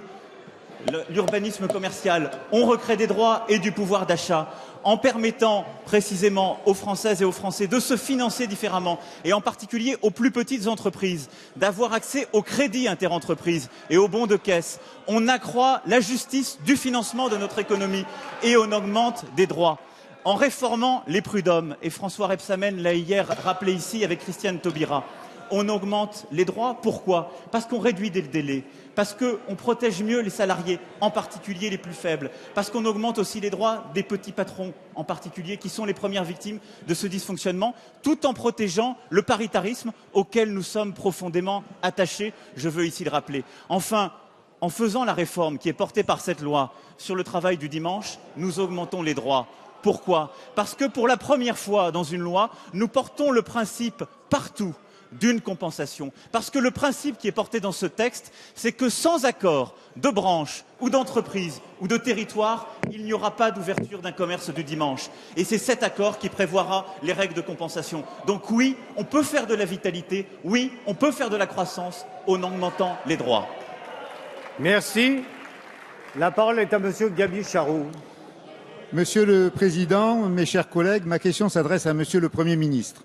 l'urbanisme commercial, on recrée des droits et du pouvoir d'achat, en permettant précisément aux Françaises et aux Français de se financer différemment, et en particulier aux plus petites entreprises, d'avoir accès au crédit interentreprises et aux bons de caisse. On accroît la justice du financement de notre économie et on augmente des droits. En réformant les prud'hommes, et François Rebsamen l'a hier rappelé ici avec Christiane Taubira, on augmente les droits. Pourquoi? Parce qu'on réduit des délais, parce qu'on protège mieux les salariés, en particulier les plus faibles, parce qu'on augmente aussi les droits des petits patrons, en particulier, qui sont les premières victimes de ce dysfonctionnement, tout en protégeant le paritarisme auquel nous sommes profondément attachés, je veux ici le rappeler. Enfin, en faisant la réforme qui est portée par cette loi sur le travail du dimanche, nous augmentons les droits. Pourquoi? Parce que pour la première fois dans une loi, nous portons le principe partout d'une compensation. Parce que le principe qui est porté dans ce texte, c'est que sans accord de branche ou d'entreprise ou de territoire, il n'y aura pas d'ouverture d'un commerce du dimanche. Et c'est cet accord qui prévoira les règles de compensation. Donc oui, on peut faire de la vitalité, oui, on peut faire de la croissance en augmentant les droits. Merci. La parole est à Monsieur Gaby Charroux. Monsieur le Président, mes chers collègues, ma question s'adresse à Monsieur le Premier ministre.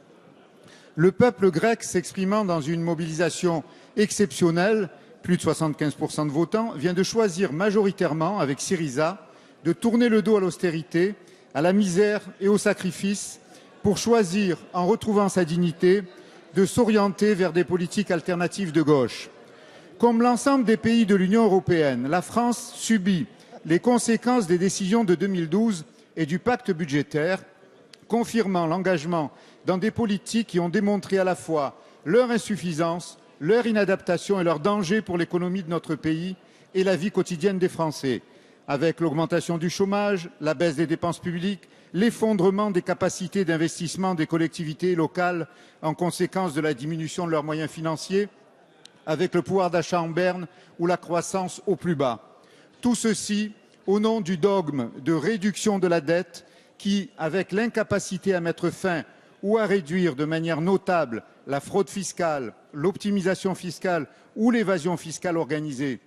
Le peuple grec, s'exprimant dans une mobilisation exceptionnelle, plus de 75% de votants, vient de choisir majoritairement, avec Syriza, de tourner le dos à l'austérité, à la misère et au sacrifice, pour choisir, en retrouvant sa dignité, de s'orienter vers des politiques alternatives de gauche. Comme l'ensemble des pays de l'Union européenne, la France subit les conséquences des décisions de 2012 et du pacte budgétaire, confirmant l'engagement dans des politiques qui ont démontré à la fois leur insuffisance, leur inadaptation et leur danger pour l'économie de notre pays et la vie quotidienne des Français, avec l'augmentation du chômage, la baisse des dépenses publiques, l'effondrement des capacités d'investissement des collectivités locales en conséquence de la diminution de leurs moyens financiers, avec le pouvoir d'achat en berne ou la croissance au plus bas. Tout ceci au nom du dogme de réduction de la dette qui, avec l'incapacité à mettre fin ou à réduire de manière notable la fraude fiscale, l'optimisation fiscale ou l'évasion fiscale organisée,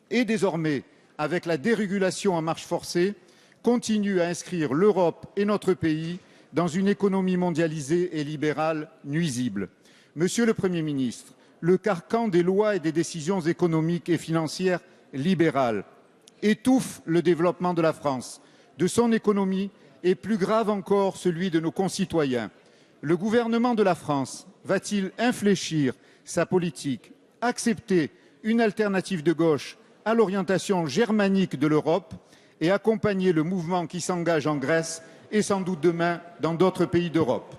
et désormais avec la dérégulation en marche forcée, continue à inscrire l'Europe et notre pays dans une économie mondialisée et libérale nuisible. Monsieur le Premier ministre, le carcan des lois et des décisions économiques et financières libérales étouffe le développement de la France, de son économie et, plus grave encore, celui de nos concitoyens. Le gouvernement de la France va-t-il infléchir sa politique, accepter une alternative de gauche à l'orientation germanique de l'Europe et accompagner le mouvement qui s'engage en Grèce et sans doute demain dans d'autres pays d'Europe?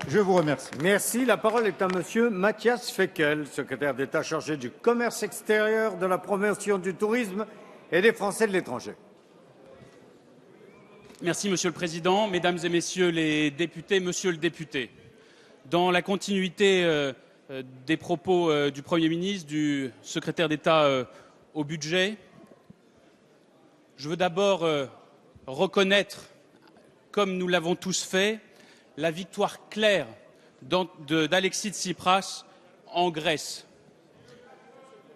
Je vous remercie. Merci. La parole est à Monsieur Matthias Fekl, secrétaire d'État chargé du commerce extérieur, de la promotion du tourisme et des Français de l'étranger. Merci, Monsieur le Président. Mesdames et Messieurs les députés, Monsieur le député, dans la continuité des propos du Premier ministre, du secrétaire d'État au budget, je veux d'abord reconnaître, comme nous l'avons tous fait, la victoire claire d'Alexis Tsipras en Grèce.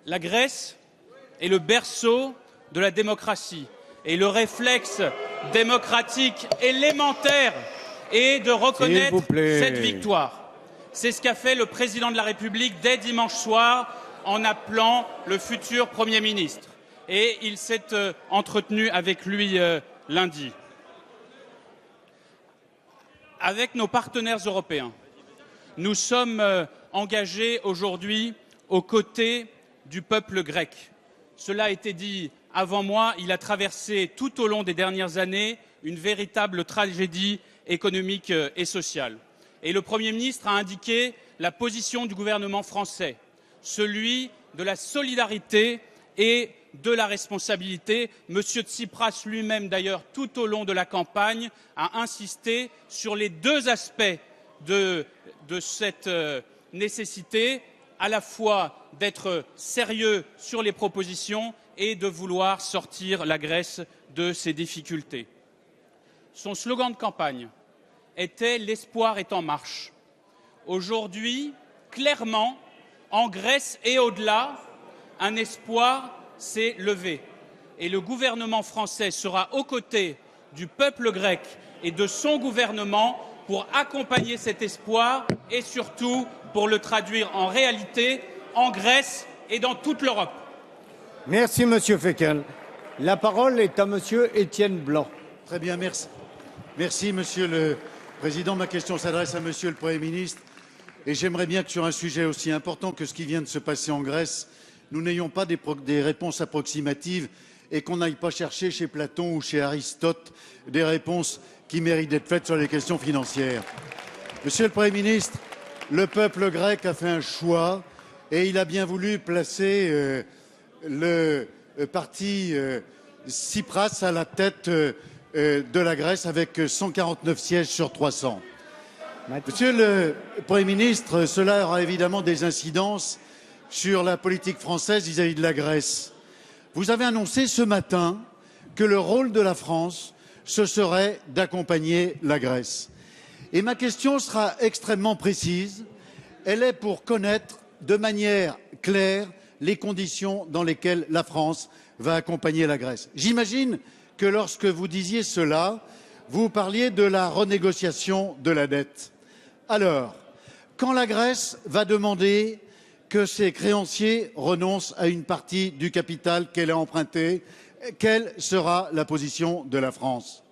La Grèce est le berceau de la démocratie et le réflexe démocratique élémentaire est de reconnaître cette victoire. C'est ce qu'a fait le président de la République dès dimanche soir en appelant le futur Premier ministre. Et il s'est entretenu avec lui lundi. Avec nos partenaires européens, nous sommes engagés aujourd'hui aux côtés du peuple grec. Cela a été dit avant moi, il a traversé tout au long des dernières années une véritable tragédie économique et sociale. Et le Premier ministre a indiqué la position du gouvernement français, celui de la solidarité et de la responsabilité. M. Tsipras lui-même, d'ailleurs, tout au long de la campagne, a insisté sur les deux aspects de cette nécessité, à la fois d'être sérieux sur les propositions et de vouloir sortir la Grèce de ses difficultés. Son slogan de campagne était « L'espoir est en marche ». Aujourd'hui, clairement, en Grèce et au-delà, un espoir s'est levé. Et le gouvernement français sera aux côtés du peuple grec et de son gouvernement pour accompagner cet espoir et surtout pour le traduire en réalité en Grèce et dans toute l'Europe. Merci, Monsieur Fekl. La parole est à Monsieur Étienne Blanc. Très bien, merci. Merci, Monsieur le Président. Ma question s'adresse à Monsieur le Premier ministre. Et j'aimerais bien que sur un sujet aussi important que ce qui vient de se passer en Grèce, nous n'ayons pas des réponses approximatives et qu'on n'aille pas chercher chez Platon ou chez Aristote des réponses qui méritent d'être faites sur les questions financières. Monsieur le Premier ministre, le peuple grec a fait un choix et il a bien voulu placer le parti Tsipras à la tête de la Grèce avec 149 sièges sur 300. Monsieur le Premier ministre, cela aura évidemment des incidences sur la politique française vis-à-vis de la Grèce. Vous avez annoncé ce matin que le rôle de la France, ce serait d'accompagner la Grèce. Et ma question sera extrêmement précise. Elle est pour connaître de manière claire les conditions dans lesquelles la France va accompagner la Grèce. J'imagine que lorsque vous disiez cela, vous parliez de la renégociation de la dette. Alors, quand la Grèce va demander que ses créanciers renoncent à une partie du capital qu'elle a emprunté, quelle sera la position de la France?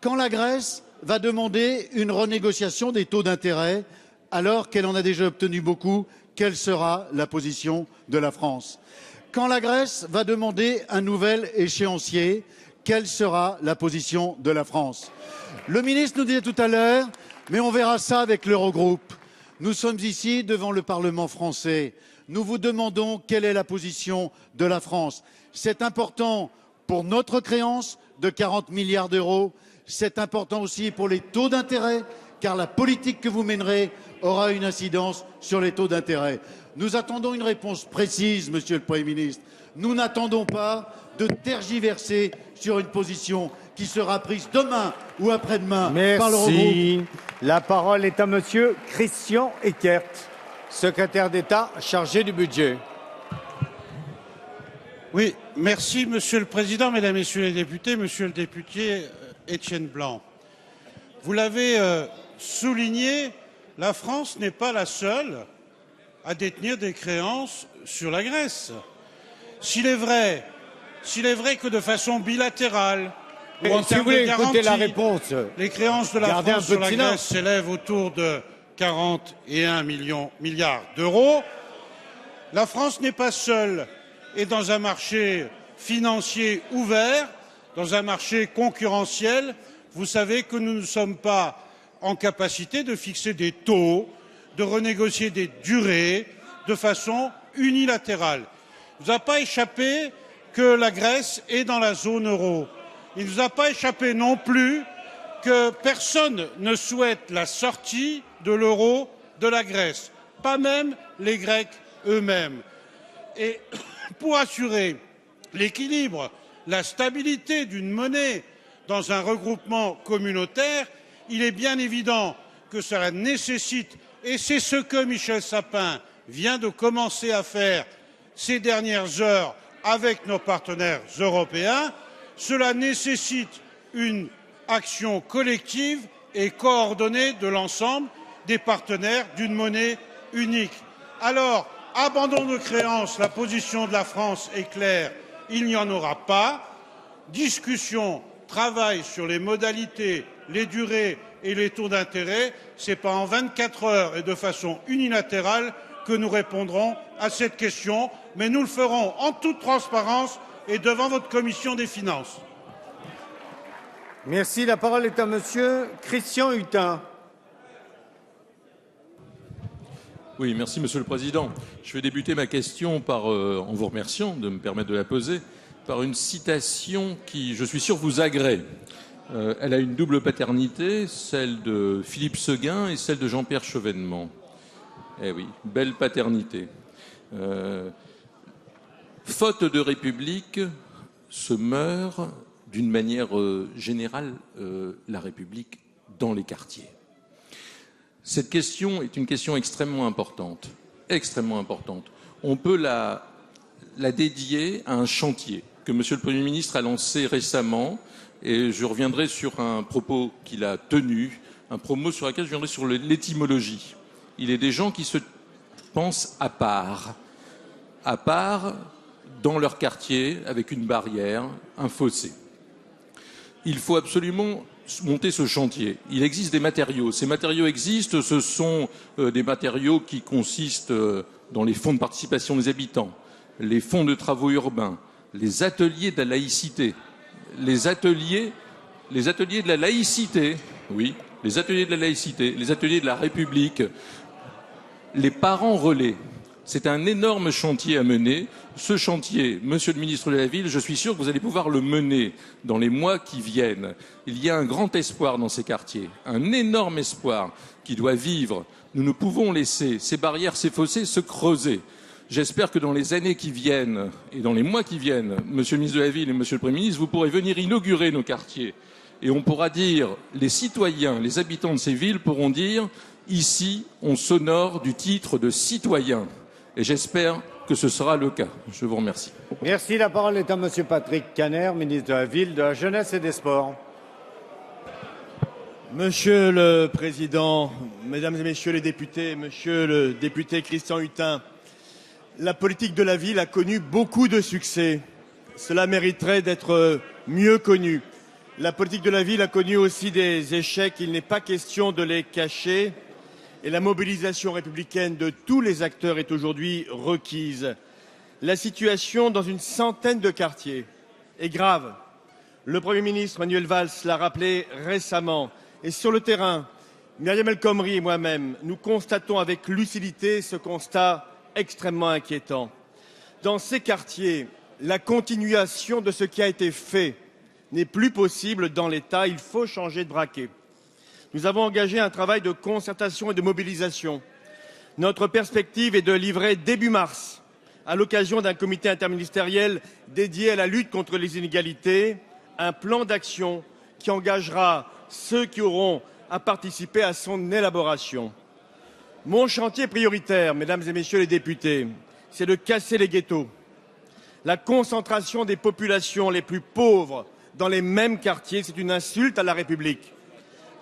Quand la Grèce va demander une renégociation des taux d'intérêt alors qu'elle en a déjà obtenu beaucoup, quelle sera la position de la France? Quand la Grèce va demander un nouvel échéancier, quelle sera la position de la France? Le ministre nous disait tout à l'heure, mais on verra ça avec l'Eurogroupe. Nous sommes ici devant le Parlement français. Nous vous demandons quelle est la position de la France. C'est important pour notre créance de 40 milliards d'euros. C'est important aussi pour les taux d'intérêt, car la politique que vous mènerez aura une incidence sur les taux d'intérêt. Nous attendons une réponse précise, Monsieur le Premier ministre. Nous n'attendons pas de tergiverser sur une position qui sera prise demain ou après-demain par l'Eurogroupe. Merci. La parole est à Monsieur Christian Eckert, secrétaire d'État chargé du budget. Oui, merci Monsieur le Président, Mesdames, Messieurs les députés, Monsieur le député Étienne Blanc. Vous l'avez souligné, la France n'est pas la seule à détenir des créances sur la Grèce. S'il est vrai que de façon bilatérale, ou en termes de garantie, la réponse, les créances de la France sur la Grèce s'élèvent autour de 41 milliards d'euros. La France n'est pas seule et dans un marché financier ouvert, dans un marché concurrentiel, vous savez que nous ne sommes pas en capacité de fixer des taux, de renégocier des durées de façon unilatérale. Il ne vous a pas échappé que la Grèce est dans la zone euro. Il ne vous a pas échappé non plus que personne ne souhaite la sortie de l'euro de la Grèce, pas même les Grecs eux-mêmes. Et pour assurer l'équilibre, la stabilité d'une monnaie dans un regroupement communautaire, il est bien évident que cela nécessite, et c'est ce que Michel Sapin vient de commencer à faire ces dernières heures avec nos partenaires européens, cela nécessite une action collective et coordonnée de l'ensemble des partenaires d'une monnaie unique. Alors, abandon de créances, la position de la France est claire, il n'y en aura pas. Discussion, travail sur les modalités, les durées et les taux d'intérêt, ce n'est pas en 24 heures et de façon unilatérale que nous répondrons à cette question, mais nous le ferons en toute transparence et devant votre commission des finances. Merci. La parole est à Monsieur Christian Hutin. Oui, merci Monsieur le Président. Je vais débuter ma question en vous remerciant de me permettre de la poser, par une citation qui, je suis sûr, vous agrée. Elle a une double paternité, celle de Philippe Séguin et celle de Jean-Pierre Chevènement. Eh oui, belle paternité. Faute de République, se meurt d'une manière générale la République dans les quartiers. Cette question est une question extrêmement importante. Extrêmement importante. On peut la dédier à un chantier que Monsieur le Premier ministre a lancé récemment, et je reviendrai sur un propos qu'il a tenu, un propos sur lequel je reviendrai sur l'étymologie. Il est des gens qui se pensent à part dans leur quartier, avec une barrière, un fossé. Il faut absolument monter ce chantier. Il existe des matériaux. Ces matériaux existent, ce sont des matériaux qui consistent dans les fonds de participation des habitants, les fonds de travaux urbains, les ateliers de la laïcité, les ateliers de la laïcité, oui, les ateliers de la laïcité, les ateliers de la République, les parents relais. C'est un énorme chantier à mener. Ce chantier, Monsieur le ministre de la Ville, je suis sûr que vous allez pouvoir le mener dans les mois qui viennent. Il y a un grand espoir dans ces quartiers, un énorme espoir qui doit vivre. Nous ne pouvons laisser ces barrières, ces fossés se creuser. J'espère que dans les années qui viennent et dans les mois qui viennent, Monsieur le ministre de la Ville et Monsieur le Premier ministre, vous pourrez venir inaugurer nos quartiers. Et on pourra dire, les citoyens, les habitants de ces villes pourront dire, ici, on s'honore du titre de citoyen. Et j'espère que ce sera le cas. Je vous remercie. Merci. La parole est à Monsieur Patrick Caner, ministre de la Ville, de la Jeunesse et des Sports. Monsieur le Président, Mesdames et Messieurs les députés, Monsieur le député Christian Hutin, la politique de la ville a connu beaucoup de succès. Cela mériterait d'être mieux connu. La politique de la ville a connu aussi des échecs. Il n'est pas question de les cacher. Et la mobilisation républicaine de tous les acteurs est aujourd'hui requise. La situation dans une centaine de quartiers est grave. Le Premier ministre Manuel Valls l'a rappelé récemment. Et sur le terrain, Myriam El Khomri et moi-même, nous constatons avec lucidité ce constat extrêmement inquiétant. Dans ces quartiers, la continuation de ce qui a été fait n'est plus possible dans l'État. Il faut changer de braquet. Nous avons engagé un travail de concertation et de mobilisation. Notre perspective est de livrer début mars, à l'occasion d'un comité interministériel dédié à la lutte contre les inégalités, un plan d'action qui engagera ceux qui auront à participer à son élaboration. Mon chantier prioritaire, Mesdames et Messieurs les députés, c'est de casser les ghettos. La concentration des populations les plus pauvres dans les mêmes quartiers, c'est une insulte à la République.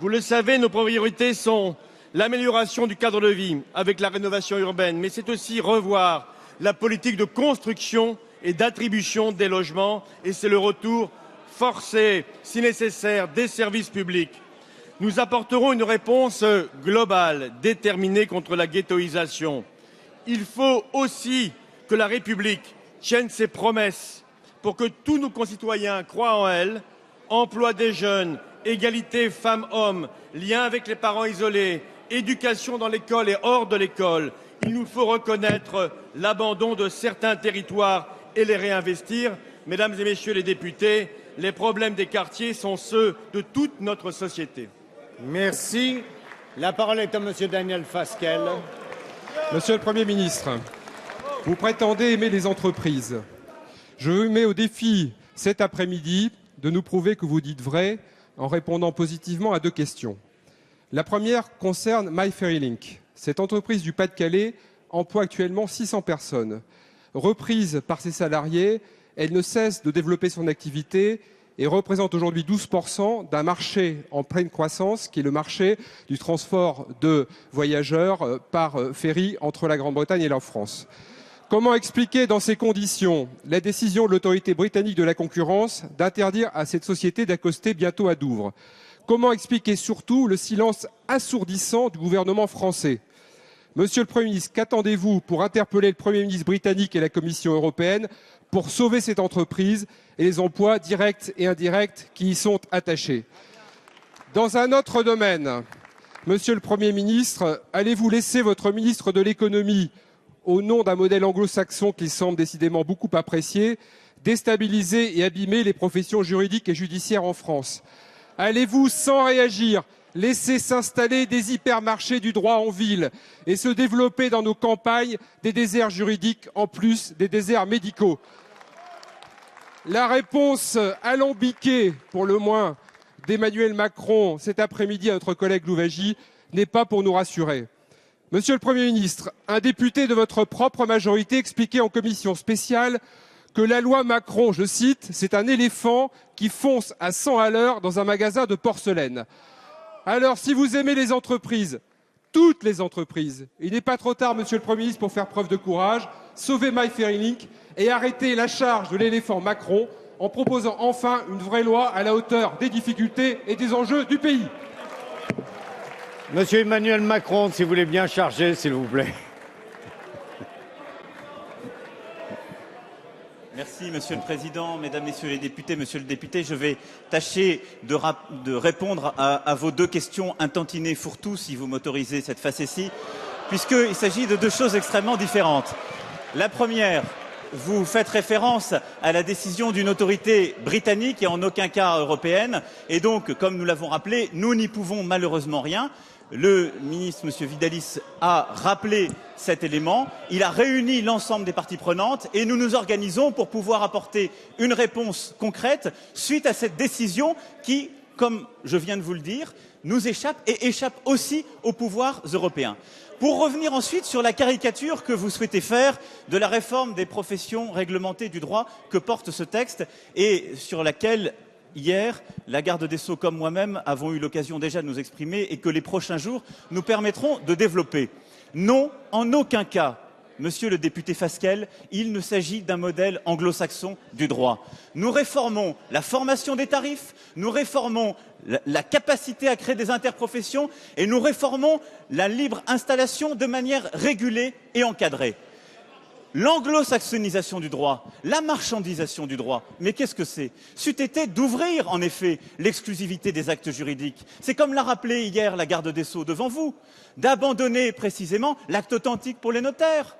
Vous le savez, nos priorités sont l'amélioration du cadre de vie avec la rénovation urbaine, mais c'est aussi revoir la politique de construction et d'attribution des logements, et c'est le retour forcé, si nécessaire, des services publics. Nous apporterons une réponse globale, déterminée contre la ghettoisation. Il faut aussi que la République tienne ses promesses pour que tous nos concitoyens croient en elle, emploi des jeunes, égalité femmes-hommes, lien avec les parents isolés, éducation dans l'école et hors de l'école. Il nous faut reconnaître l'abandon de certains territoires et les réinvestir. Mesdames et Messieurs les députés, les problèmes des quartiers sont ceux de toute notre société. Merci. La parole est à Monsieur Daniel Fasquelle. Monsieur le Premier ministre, vous prétendez aimer les entreprises. Je vous mets au défi cet après-midi de nous prouver que vous dites vrai en répondant positivement à deux questions. La première concerne MyFerryLink. Cette entreprise du Pas-de-Calais emploie actuellement 600 personnes. Reprise par ses salariés, elle ne cesse de développer son activité et représente aujourd'hui 12% d'un marché en pleine croissance, qui est le marché du transport de voyageurs par ferry entre la Grande-Bretagne et la France. Comment expliquer dans ces conditions la décision de l'autorité britannique de la concurrence d'interdire à cette société d'accoster bientôt à Douvres? Comment expliquer surtout le silence assourdissant du gouvernement français? Monsieur le Premier ministre, qu'attendez-vous pour interpeller le Premier ministre britannique et la Commission européenne pour sauver cette entreprise et les emplois directs et indirects qui y sont attachés? Dans un autre domaine, Monsieur le Premier ministre, allez-vous laisser votre ministre de l'économie, au nom d'un modèle anglo-saxon qu'il semble décidément beaucoup apprécier, déstabiliser et abîmer les professions juridiques et judiciaires en France? Allez-vous, sans réagir, laisser s'installer des hypermarchés du droit en ville et se développer dans nos campagnes des déserts juridiques en plus des déserts médicaux? La réponse alambiquée, pour le moins, d'Emmanuel Macron cet après-midi à notre collègue Louwagie n'est pas pour nous rassurer. Monsieur le Premier ministre, un député de votre propre majorité expliquait en commission spéciale que la loi Macron, je cite, c'est un éléphant qui fonce à 100 à l'heure dans un magasin de porcelaine. Alors, si vous aimez les entreprises, toutes les entreprises, il n'est pas trop tard, Monsieur le Premier ministre, pour faire preuve de courage, sauver MyFairyLink et arrêter la charge de l'éléphant Macron en proposant enfin une vraie loi à la hauteur des difficultés et des enjeux du pays. Monsieur Emmanuel Macron, si vous voulez bien charger, s'il vous plaît. Merci, Monsieur le Président, Mesdames, Messieurs les députés. Monsieur le député, je vais tâcher de répondre à vos deux questions un tantinet fourre-tout, si vous m'autorisez cette facétie, puisqu'il s'agit de deux choses extrêmement différentes. La première, vous faites référence à la décision d'une autorité britannique et en aucun cas européenne, et donc, comme nous l'avons rappelé, nous n'y pouvons malheureusement rien. Le ministre, M. Vidalis, a rappelé cet élément. Il a réuni l'ensemble des parties prenantes et nous nous organisons pour pouvoir apporter une réponse concrète suite à cette décision qui, comme je viens de vous le dire, nous échappe et échappe aussi aux pouvoirs européens. Pour revenir ensuite sur la caricature que vous souhaitez faire de la réforme des professions réglementées du droit que porte ce texte et sur laquelle hier, la garde des Sceaux comme moi-même avons eu l'occasion déjà de nous exprimer et que les prochains jours nous permettront de développer. Non, en aucun cas, Monsieur le député Fasquelle, il ne s'agit d'un modèle anglo-saxon du droit. Nous réformons la formation des tarifs, nous réformons la capacité à créer des interprofessions et nous réformons la libre installation de manière régulée et encadrée. L'anglo-saxonisation du droit, la marchandisation du droit, mais qu'est-ce que c'est? C'eût été d'ouvrir, en effet, l'exclusivité des actes juridiques. C'est comme l'a rappelé hier la garde des Sceaux devant vous, d'abandonner précisément l'acte authentique pour les notaires.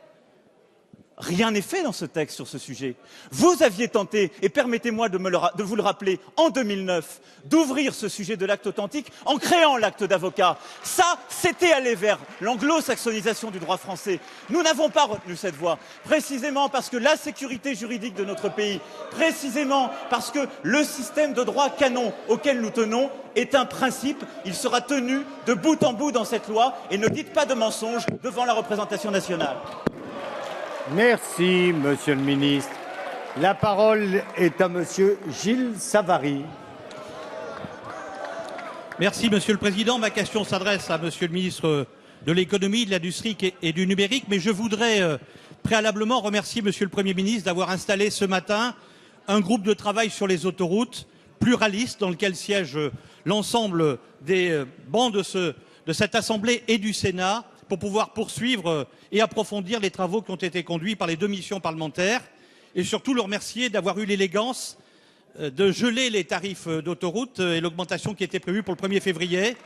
Rien n'est fait dans ce texte sur ce sujet. Vous aviez tenté, et permettez-moi de vous le rappeler, en 2009, d'ouvrir ce sujet de l'acte authentique en créant l'acte d'avocat. Ça, c'était aller vers l'anglo-saxonisation du droit français. Nous n'avons pas retenu cette voie, précisément parce que la sécurité juridique de notre pays, précisément parce que le système de droit canon auquel nous tenons est un principe. Il sera tenu de bout en bout dans cette loi, et ne dites pas de mensonges devant la représentation nationale. Merci, Monsieur le Ministre. La parole est à Monsieur Gilles Savary. Merci, Monsieur le Président. Ma question s'adresse à Monsieur le Ministre de l'Économie, de l'Industrie et du Numérique. Mais je voudrais préalablement remercier Monsieur le Premier ministre d'avoir installé ce matin un groupe de travail sur les autoroutes pluraliste dans lequel siège l'ensemble des bancs de cette Assemblée et du Sénat pour pouvoir poursuivre et approfondir les travaux qui ont été conduits par les deux missions parlementaires et surtout le remercier d'avoir eu l'élégance de geler les tarifs d'autoroute et l'augmentation qui était prévue pour le 1er février.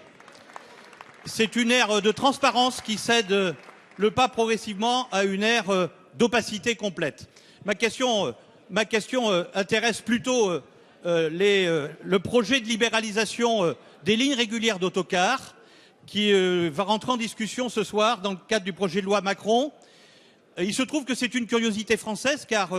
C'est une ère de transparence qui cède le pas progressivement à une ère d'opacité complète. Ma question intéresse plutôt le projet de libéralisation des lignes régulières d'autocars qui va rentrer en discussion ce soir dans le cadre du projet de loi Macron. Il se trouve que c'est une curiosité française car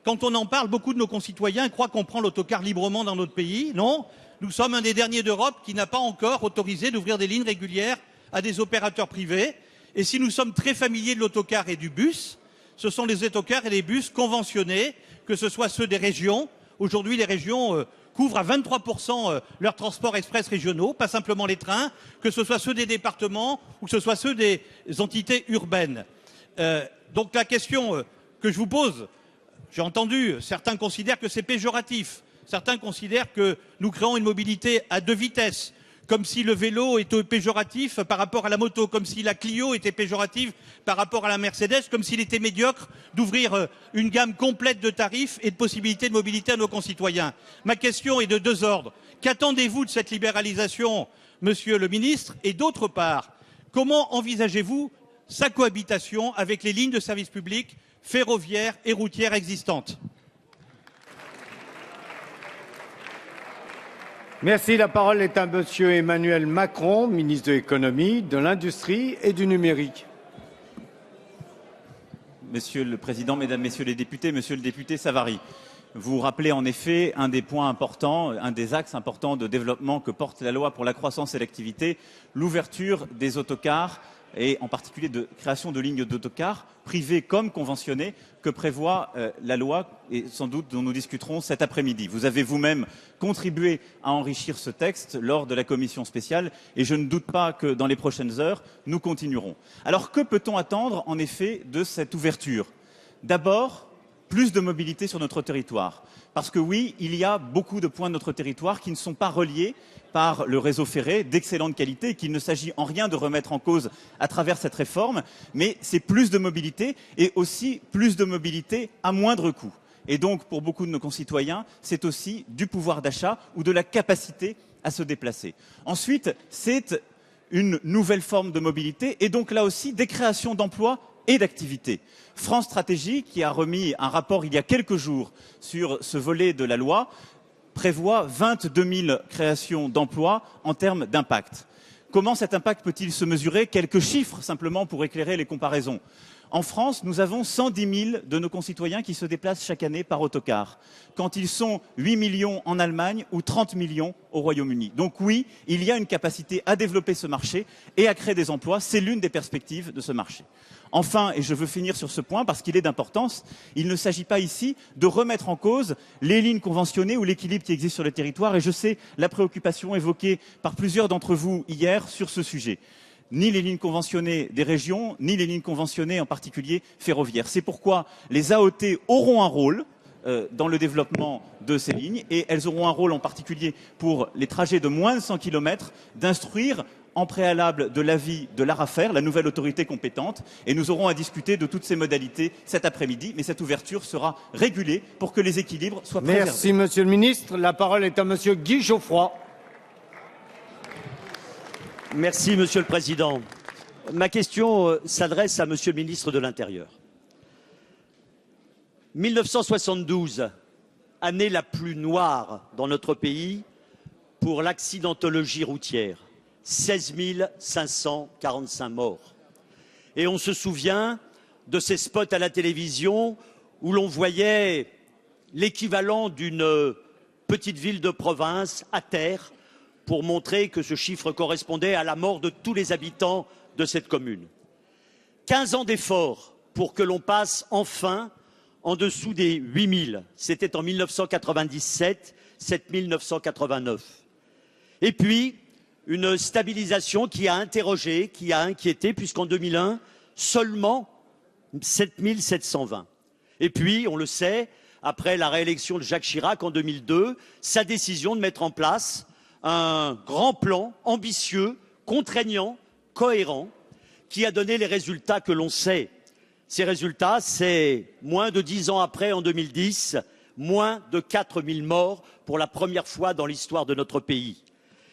quand on en parle, beaucoup de nos concitoyens croient qu'on prend l'autocar librement dans notre pays. Non, nous sommes un des derniers d'Europe qui n'a pas encore autorisé d'ouvrir des lignes régulières à des opérateurs privés. Et si nous sommes très familiers de l'autocar et du bus, ce sont les autocars et les bus conventionnés, que ce soit ceux des régions. Aujourd'hui, les régions couvrent à 23% leurs transports express régionaux, pas simplement les trains, que ce soit ceux des départements ou que ce soit ceux des entités urbaines. Donc la question que je vous pose, j'ai entendu, certains considèrent que c'est péjoratif, certains considèrent que nous créons une mobilité à deux vitesses, comme si le vélo était péjoratif par rapport à la moto, comme si la Clio était péjorative par rapport à la Mercedes, comme s'il était médiocre d'ouvrir une gamme complète de tarifs et de possibilités de mobilité à nos concitoyens. Ma question est de deux ordres. Qu'attendez-vous de cette libéralisation, Monsieur le ministre? Et d'autre part, comment envisagez-vous sa cohabitation avec les lignes de service public ferroviaires et routières existantes? Merci. La parole est à Monsieur Emmanuel Macron, ministre de l'économie, de l'industrie et du numérique. Monsieur le Président, Mesdames, Messieurs les députés, Monsieur le député Savary, vous rappelez en effet un des points importants, un des axes importants de développement que porte la loi pour la croissance et l'activité, l'ouverture des autocars et en particulier de création de lignes d'autocars privées comme conventionnées que prévoit la loi et sans doute dont nous discuterons cet après-midi. Vous avez vous-même contribué à enrichir ce texte lors de la commission spéciale et je ne doute pas que dans les prochaines heures, nous continuerons. Alors que peut-on attendre en effet de cette ouverture? D'abord, plus de mobilité sur notre territoire. Parce que oui, il y a beaucoup de points de notre territoire qui ne sont pas reliés par le réseau ferré d'excellente qualité et qu'il ne s'agit en rien de remettre en cause à travers cette réforme, mais c'est plus de mobilité et aussi plus de mobilité à moindre coût. Et donc, pour beaucoup de nos concitoyens, c'est aussi du pouvoir d'achat ou de la capacité à se déplacer. Ensuite, c'est une nouvelle forme de mobilité et donc là aussi des créations d'emplois et d'activités. France Stratégie, qui a remis un rapport il y a quelques jours sur ce volet de la loi, prévoit 22 000 créations d'emplois en termes d'impact. Comment cet impact peut-il se mesurer? Quelques chiffres simplement pour éclairer les comparaisons. En France, nous avons 110 000 de nos concitoyens qui se déplacent chaque année par autocar, quand ils sont 8 millions en Allemagne ou 30 millions au Royaume-Uni. Donc oui, il y a une capacité à développer ce marché et à créer des emplois. C'est l'une des perspectives de ce marché. Enfin, et je veux finir sur ce point parce qu'il est d'importance, il ne s'agit pas ici de remettre en cause les lignes conventionnées ou l'équilibre qui existe sur le territoire. Et je sais la préoccupation évoquée par plusieurs d'entre vous hier sur ce sujet. Ni les lignes conventionnées des régions, ni les lignes conventionnées en particulier ferroviaires. C'est pourquoi les AOT auront un rôle dans le développement de ces lignes et elles auront un rôle en particulier pour les trajets de moins de 100 km d'instruire en préalable de l'avis de l'ARAFER, la nouvelle autorité compétente, et nous aurons à discuter de toutes ces modalités cet après-midi, mais cette ouverture sera régulée pour que les équilibres soient préservés. Merci Monsieur le Ministre. La parole est à Monsieur Guy Geoffroy. Merci Monsieur le Président. Ma question s'adresse à Monsieur le Ministre de l'Intérieur. 1972, année la plus noire dans notre pays pour l'accidentologie routière. 16 545 morts. Et on se souvient de ces spots à la télévision où l'on voyait l'équivalent d'une petite ville de province à terre pour montrer que ce chiffre correspondait à la mort de tous les habitants de cette commune. 15 ans d'efforts pour que l'on passe enfin en dessous des 8 000. C'était en 1997, 7 989. Et puis, une stabilisation qui a interrogé, qui a inquiété, puisqu'en 2001, seulement 7 720. Et puis, on le sait, après la réélection de Jacques Chirac en 2002, sa décision de mettre en place un grand plan ambitieux, contraignant, cohérent, qui a donné les résultats que l'on sait. Ces résultats, c'est moins de 10 ans après, en 2010, moins de 4 000 morts pour la première fois dans l'histoire de notre pays.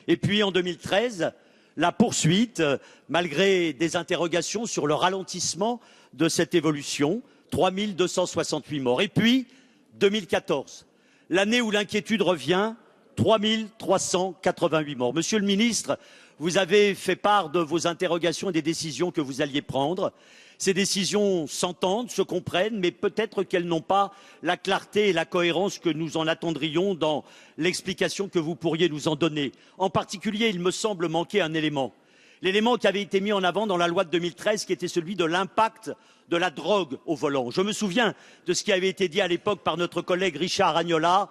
Et puis en 2013, la poursuite, malgré des interrogations sur le ralentissement de cette évolution, 3 268 morts. Et puis 2014, l'année où l'inquiétude revient, 3 388 morts. Monsieur le ministre, vous avez fait part de vos interrogations et des décisions que vous alliez prendre. Ces décisions s'entendent, se comprennent, mais peut-être qu'elles n'ont pas la clarté et la cohérence que nous en attendrions dans l'explication que vous pourriez nous en donner. En particulier, il me semble manquer un élément. L'élément qui avait été mis en avant dans la loi de 2013, qui était celui de l'impact de la drogue au volant. Je me souviens de ce qui avait été dit à l'époque par notre collègue Richard Agnola.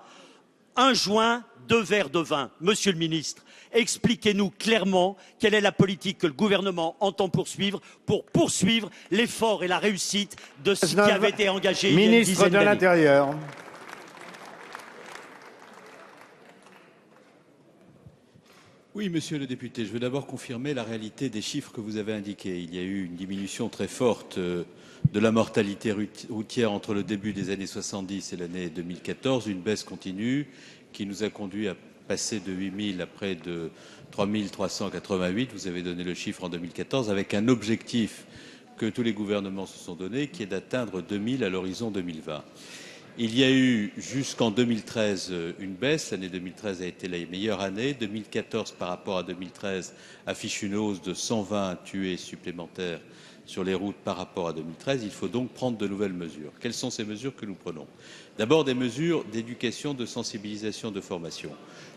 1 joint, 2 verres de vin. Monsieur le ministre, expliquez-nous clairement quelle est la politique que le gouvernement entend poursuivre pour poursuivre l'effort et la réussite de ce qui avait été engagé il y a une dizaine d'années. Ministre de l'Intérieur. Oui, monsieur le député, je veux d'abord confirmer la réalité des chiffres que vous avez indiqués. Il y a eu une diminution très forte de la mortalité routière entre le début des années 70 et l'année 2014, une baisse continue qui nous a conduit à passer de 8 000 à près de 3 388, vous avez donné le chiffre en 2014, avec un objectif que tous les gouvernements se sont donné, qui est d'atteindre 2 000 à l'horizon 2020. Il y a eu jusqu'en 2013 une baisse. L'année 2013 a été la meilleure année. 2014 par rapport à 2013 affiche une hausse de 120 tués supplémentaires sur les routes par rapport à 2013. Il faut donc prendre de nouvelles mesures. Quelles sont ces mesures que nous prenons? D'abord des mesures d'éducation, de sensibilisation, de formation.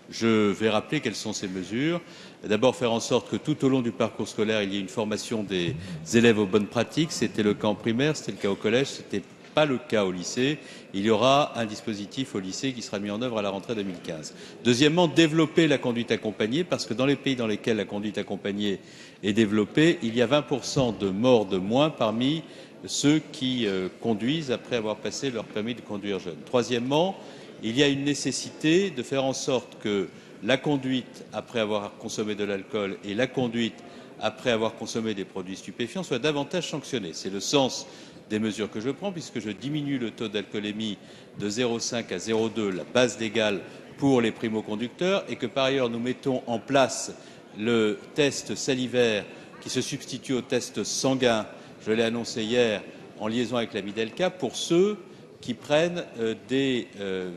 Je vais rappeler quelles sont ces mesures. D'abord faire en sorte que tout au long du parcours scolaire, il y ait une formation des élèves aux bonnes pratiques. C'était le cas en primaire, c'était le cas au collège, c'était pas le cas au lycée. Il y aura un dispositif au lycée qui sera mis en œuvre à la rentrée 2015. Deuxièmement, développer la conduite accompagnée, parce que dans les pays dans lesquels la conduite accompagnée est développée, il y a 20% de morts de moins parmi ceux qui conduisent après avoir passé leur permis de conduire jeune. Troisièmement, il y a une nécessité de faire en sorte que la conduite après avoir consommé de l'alcool et la conduite après avoir consommé des produits stupéfiants soient davantage sanctionnées. C'est le sens des mesures que je prends, puisque je diminue le taux d'alcoolémie de 0,5 à 0,2, la base légale pour les primo-conducteurs, et que par ailleurs nous mettons en place le test salivaire qui se substitue au test sanguin, je l'ai annoncé hier, en liaison avec la Midelca, pour ceux qui prennent des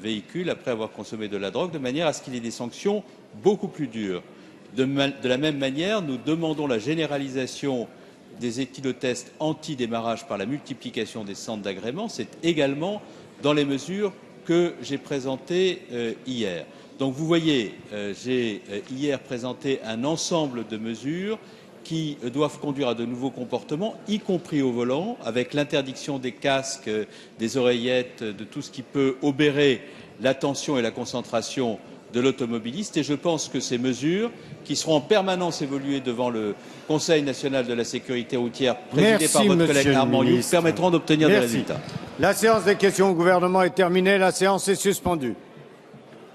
véhicules après avoir consommé de la drogue, de manière à ce qu'il y ait des sanctions beaucoup plus dures. De la même manière, nous demandons la généralisation des éthylotests anti-démarrage par la multiplication des centres d'agrément. C'est également dans les mesures que j'ai présentées hier. Donc vous voyez, j'ai hier présenté un ensemble de mesures qui doivent conduire à de nouveaux comportements, y compris au volant, avec l'interdiction des casques, des oreillettes, de tout ce qui peut obérer l'attention et la concentration de l'automobiliste. Et je pense que ces mesures, qui seront en permanence évoluées devant le Conseil national de la sécurité routière, présidé par votre collègue Armand Youx, permettront d'obtenir des résultats. La séance des questions au gouvernement est terminée. La séance est suspendue.